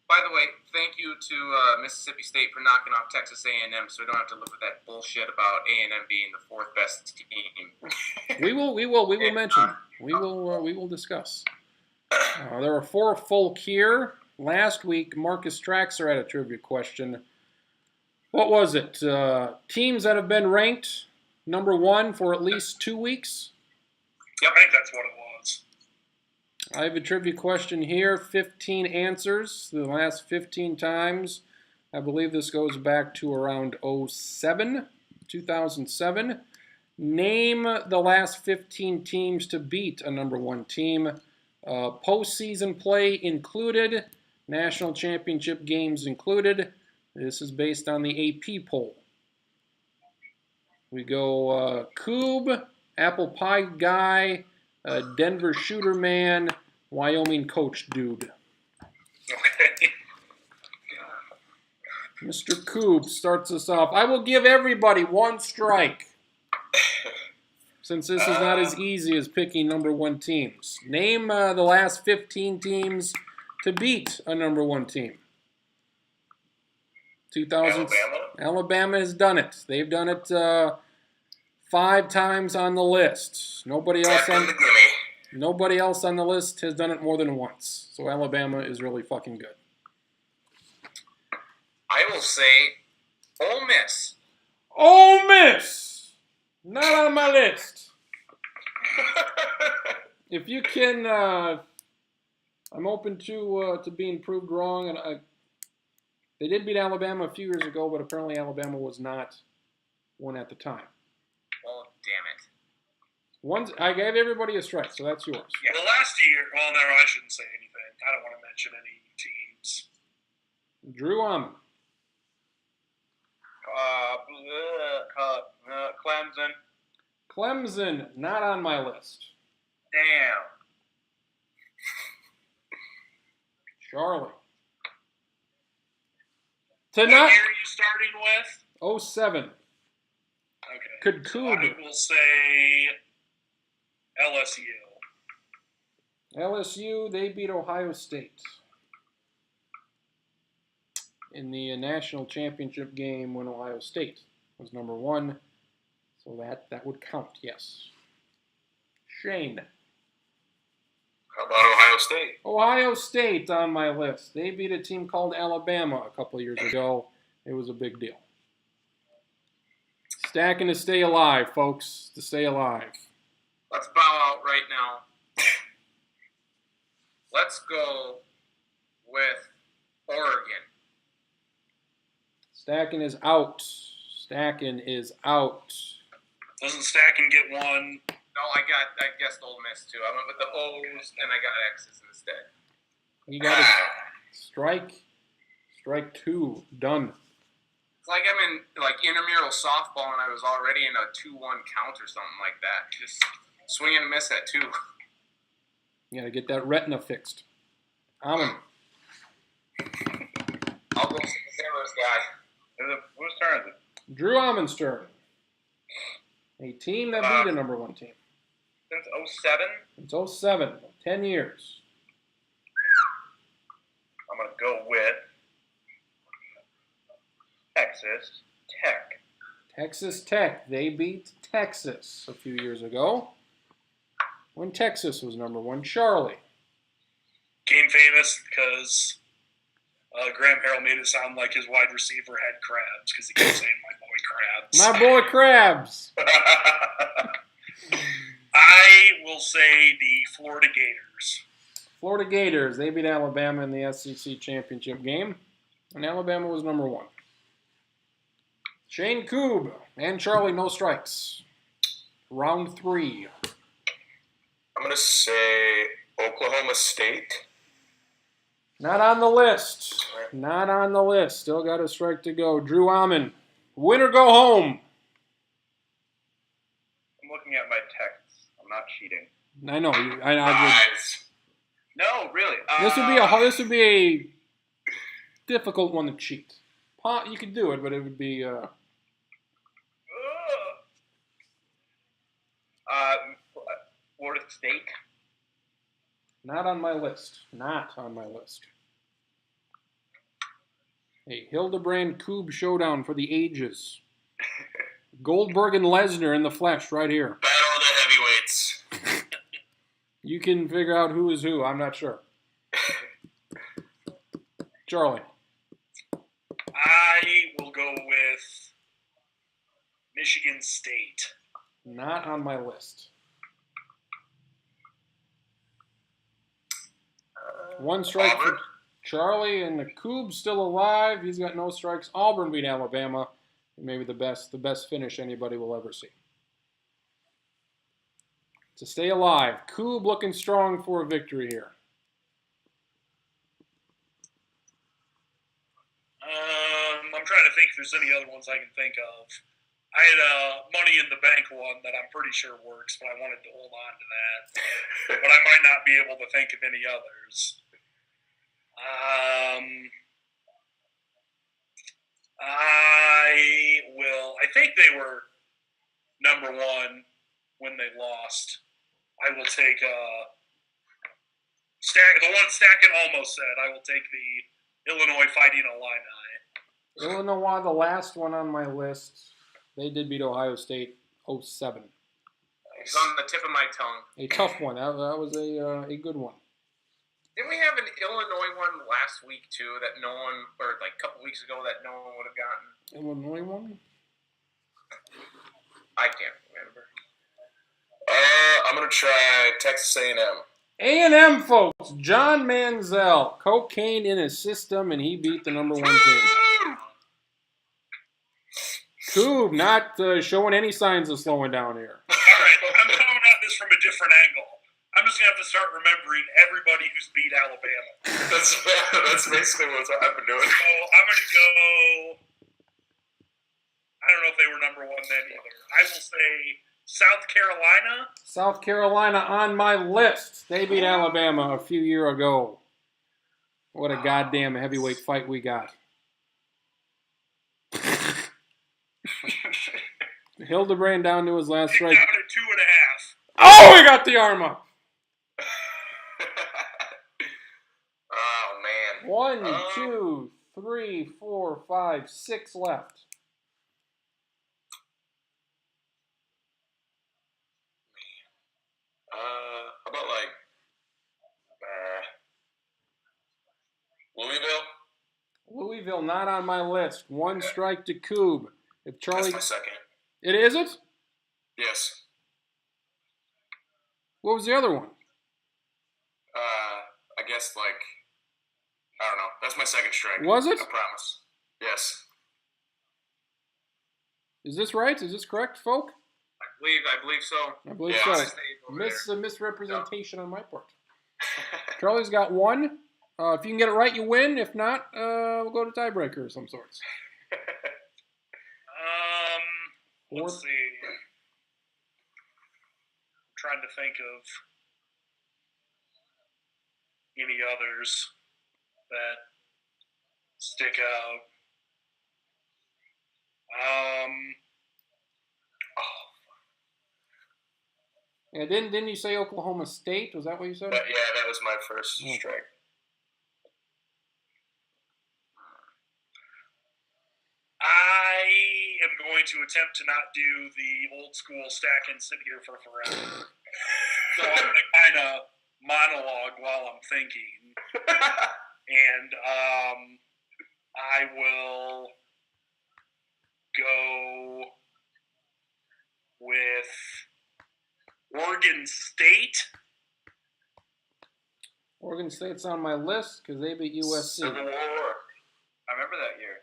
By the way, thank you to Mississippi State for knocking off Texas A&M, so we don't have to live with that bullshit about A&M being the 4th best team. We will mention. We will discuss. There are 4 folk here. Last week, Marcus Traxler had a trivia question. What was it? Teams that have been ranked number 1 for at least 2 weeks? Yep, I think that's what it was. I have a trivia question here. 15 answers. The last 15 times. I believe this goes back to around 2007. Name the last 15 teams to beat a number 1 team. Postseason play included. National championship games included. This is based on the AP poll. We go Coob, Apple Pie Guy, Denver Shooter Man, Wyoming Coach Dude. Okay. Mr. Coob starts us off. I will give everybody 1 strike. Since this is not as easy as picking number 1 teams. Name the last 15 teams to beat a number 1 team. 2000. Alabama has done it. They've done it 5 times on the list. Nobody else on the list has done it more than once. So Alabama is really fucking good. I will say Ole Miss. Ole Miss! Not on my list. If you can, I'm open to being proved wrong. And they did beat Alabama a few years ago, but apparently Alabama was not one at the time. Oh, damn it. I gave everybody a strike, so that's yours. Yeah, the last year, well, no, I shouldn't say anything. I don't want to mention any teams. Drew Amon. Clemson. Clemson, not on my list. Damn. Charlie. What year are you starting with? 07. Okay. Could So Coob. I will say LSU. LSU, they beat Ohio State in the national championship game when Ohio State was number 1. So that would count, yes. Shane. How about Ohio State? Ohio State on my list. They beat a team called Alabama a couple of years ago. It was a big deal. Stacking to stay alive, folks. To stay alive. Let's bow out right now. Let's go with Oregon. Stacking is out. Stacking is out. Doesn't Stacking get one? No, I guessed Ole Miss too. I went with the O's and I got X's instead. You got a strike. Strike 2. Done. It's like I'm in intramural softball and I was already in a 2-1 count or something like that. Just swing and miss at 2. You got to get that retina fixed. Amon. I'll go see the Sailors guy. Whose turn is it? Drew Amon's turn. A team that beat a number 1 team. Since 07, It's 07. 10 years. I'm going to go with Texas Tech. Texas Tech. They beat Texas a few years ago when Texas was number 1. Charlie. Game famous because Graham Harrell made it sound like his wide receiver had crabs because he kept saying my boy Krabs. My boy Krabs. I will say the Florida Gators. Florida Gators. They beat Alabama in the SEC championship game, and Alabama was number 1. Shane Koob and Charlie, no strikes. Round 3. I'm going to say Oklahoma State. Not on the list. Not on the list. Still got a strike to go. Drew Alman. Win or go home. I'm looking at my texts. I'm not cheating. I know. Nice. No, really. This would be a difficult one to cheat. You could do it, but it would be. Florida State. Not on my list. Not on my list. A Hildebrand Koob showdown for the ages. Goldberg and Lesnar in the flesh right here. Battle of the heavyweights. You can figure out who is who. I'm not sure. Charlie. I will go with Michigan State. Not on my list. One strike Auburn. for Charlie, and the Koob's still alive. He's got no strikes. Auburn beat Alabama. Maybe the best finish anybody will ever see. To stay alive, Koob looking strong for a victory here. I'm trying to think if there's any other ones I can think of. I had a Money in the Bank one that I'm pretty sure works, but I wanted to hold on to that. But I might not be able to think of any others. I think they were number 1 when they lost. I will take the one Stacken almost said. I will take the Illinois Fighting Illini. Illinois, the last one on my list. They did beat Ohio State 07. It's on the tip of my tongue. A tough one. That was a good one. Didn't we have an Illinois one last week too that no one, or like a couple weeks ago that no one would have gotten? Illinois one? I can't remember. I'm going to try Texas A&M. A&M, folks. John Manziel. Cocaine in his system, and he beat the number 1 team. Koob not showing any signs of slowing down here. All right, I'm coming at this from a different angle. I'm just going to have to start remembering everybody who's beat Alabama. That's basically what I've been doing. So I'm going to go. I don't know if they were number 1 then either. I will say South Carolina. South Carolina on my list. They beat Alabama a few years ago. What a goddamn heavyweight fight we got. Hildebrand down to his last strike. Down at 2.5. Oh, he got the arm up. Oh, man. 1, 2, 3, 4, 5, 6 left. How about like Louisville? Louisville not on my list. 1 strike to Koob. If Charlie, That's my second. it is it? Yes. What was the other one? I guess like I don't know. That's my second strike. Was it? I promise. Yes. Is this right? Is this correct, folk? I believe so. I believe Yeah. so. Save over there. Misrepresentation on my part. Charlie's got 1. If you can get it right, you win. If not, we'll go to tiebreaker of some sorts. Let's see. I'm trying to think of any others that stick out. Yeah, didn't you say Oklahoma State? Was that what you said? Yeah, that was my first strike. I am going to attempt to not do the old school stack and sit here for forever. So I'm going to kind of monologue while I'm thinking. And I will go with Oregon State. Oregon State's on my list because they beat USC. Civil War. I remember that year.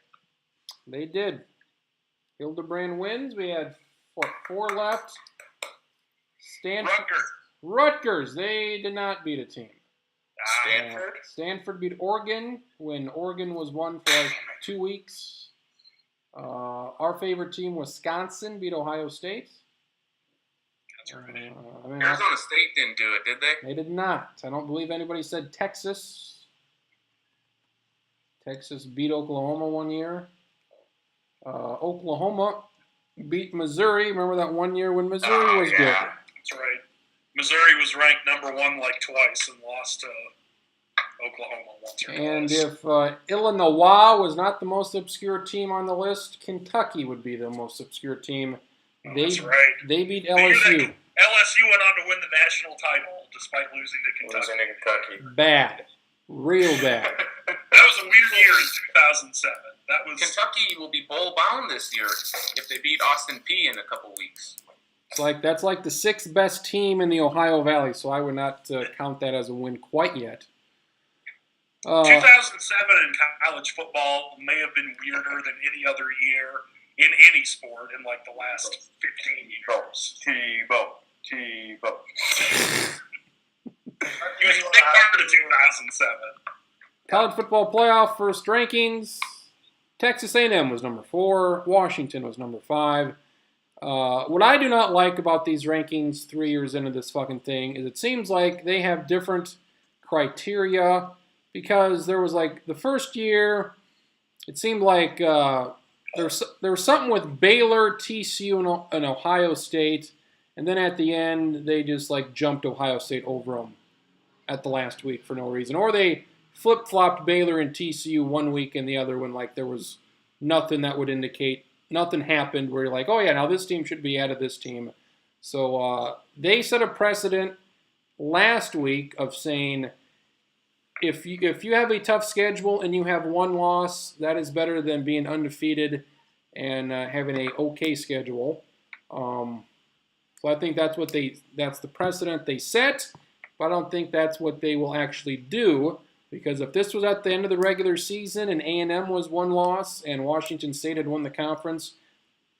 They did. Hildebrand wins. We had, 4 left. Rutgers. They did not beat a team. Stanford. Stanford beat Oregon when Oregon was won for like 2 weeks. Our favorite team, Wisconsin, beat Ohio State. That's right. Arizona State didn't do it, did they? They did not. I don't believe anybody said Texas. Texas beat Oklahoma one year. Oklahoma beat Missouri. Remember that one year when Missouri was good? That's right. Missouri was ranked number 1 like twice and lost to Oklahoma once or And twice. if Illinois was not the most obscure team on the list, Kentucky would be the most obscure team. That's right. They beat The year that LSU. LSU went on to win the national title despite losing to Kentucky. Losing to Kentucky. Bad. Real bad. That was a weird year in 2007. That was Kentucky will be bowl bound this year if they beat Austin Peay in a couple weeks. That's like the 6th best team in the Ohio Valley, so I would not count that as a win quite yet. 2007 in college football may have been weirder than any other year in any sport in like the last 15 years. T-Bow. It was a big part of 2007. College football playoff first rankings. Texas A&M was number 4. Washington was number 5. What I do not like about these rankings 3 years into this fucking thing is it seems like they have different criteria because there was like the first year, it seemed like there was something with Baylor, TCU, and Ohio State, and then at the end they just like jumped Ohio State over them at the last week for no reason, or they flip-flopped Baylor and TCU one week and the other when like there was nothing that would indicate nothing happened where you're like, oh yeah, now this team should be added this team. So they set a precedent last week of saying if you have a tough schedule and you have 1 loss, that is better than being undefeated and having a okay schedule. So I think that's the precedent they set, but I don't think that's what they will actually do. Because if this was at the end of the regular season and A&M was 1 loss and Washington State had won the conference,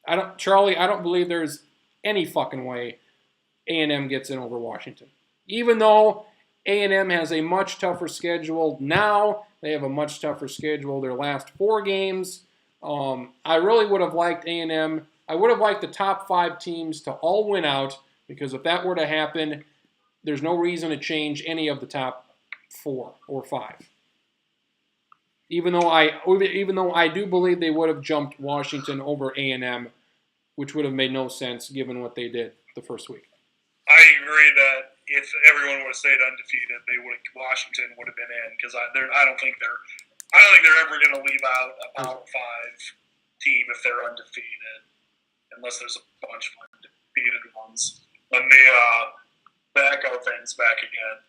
I don't believe there's any fucking way A&M gets in over Washington. Even though A&M has a much tougher schedule now, they have a much tougher schedule their last 4 games. I really would have liked A&M. I would have liked the top 5 teams to all win out because if that were to happen, there's no reason to change any of the top 4 or 5. Even though I do believe they would have jumped Washington over A&M, which would have made no sense given what they did the first week. I agree that if everyone would have stayed undefeated, Washington would have been in because I don't think they're ever going to leave out a Power 5 team if they're undefeated, unless there's a bunch of undefeated ones. Let me echo things back again.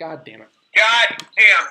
God damn it. God damn.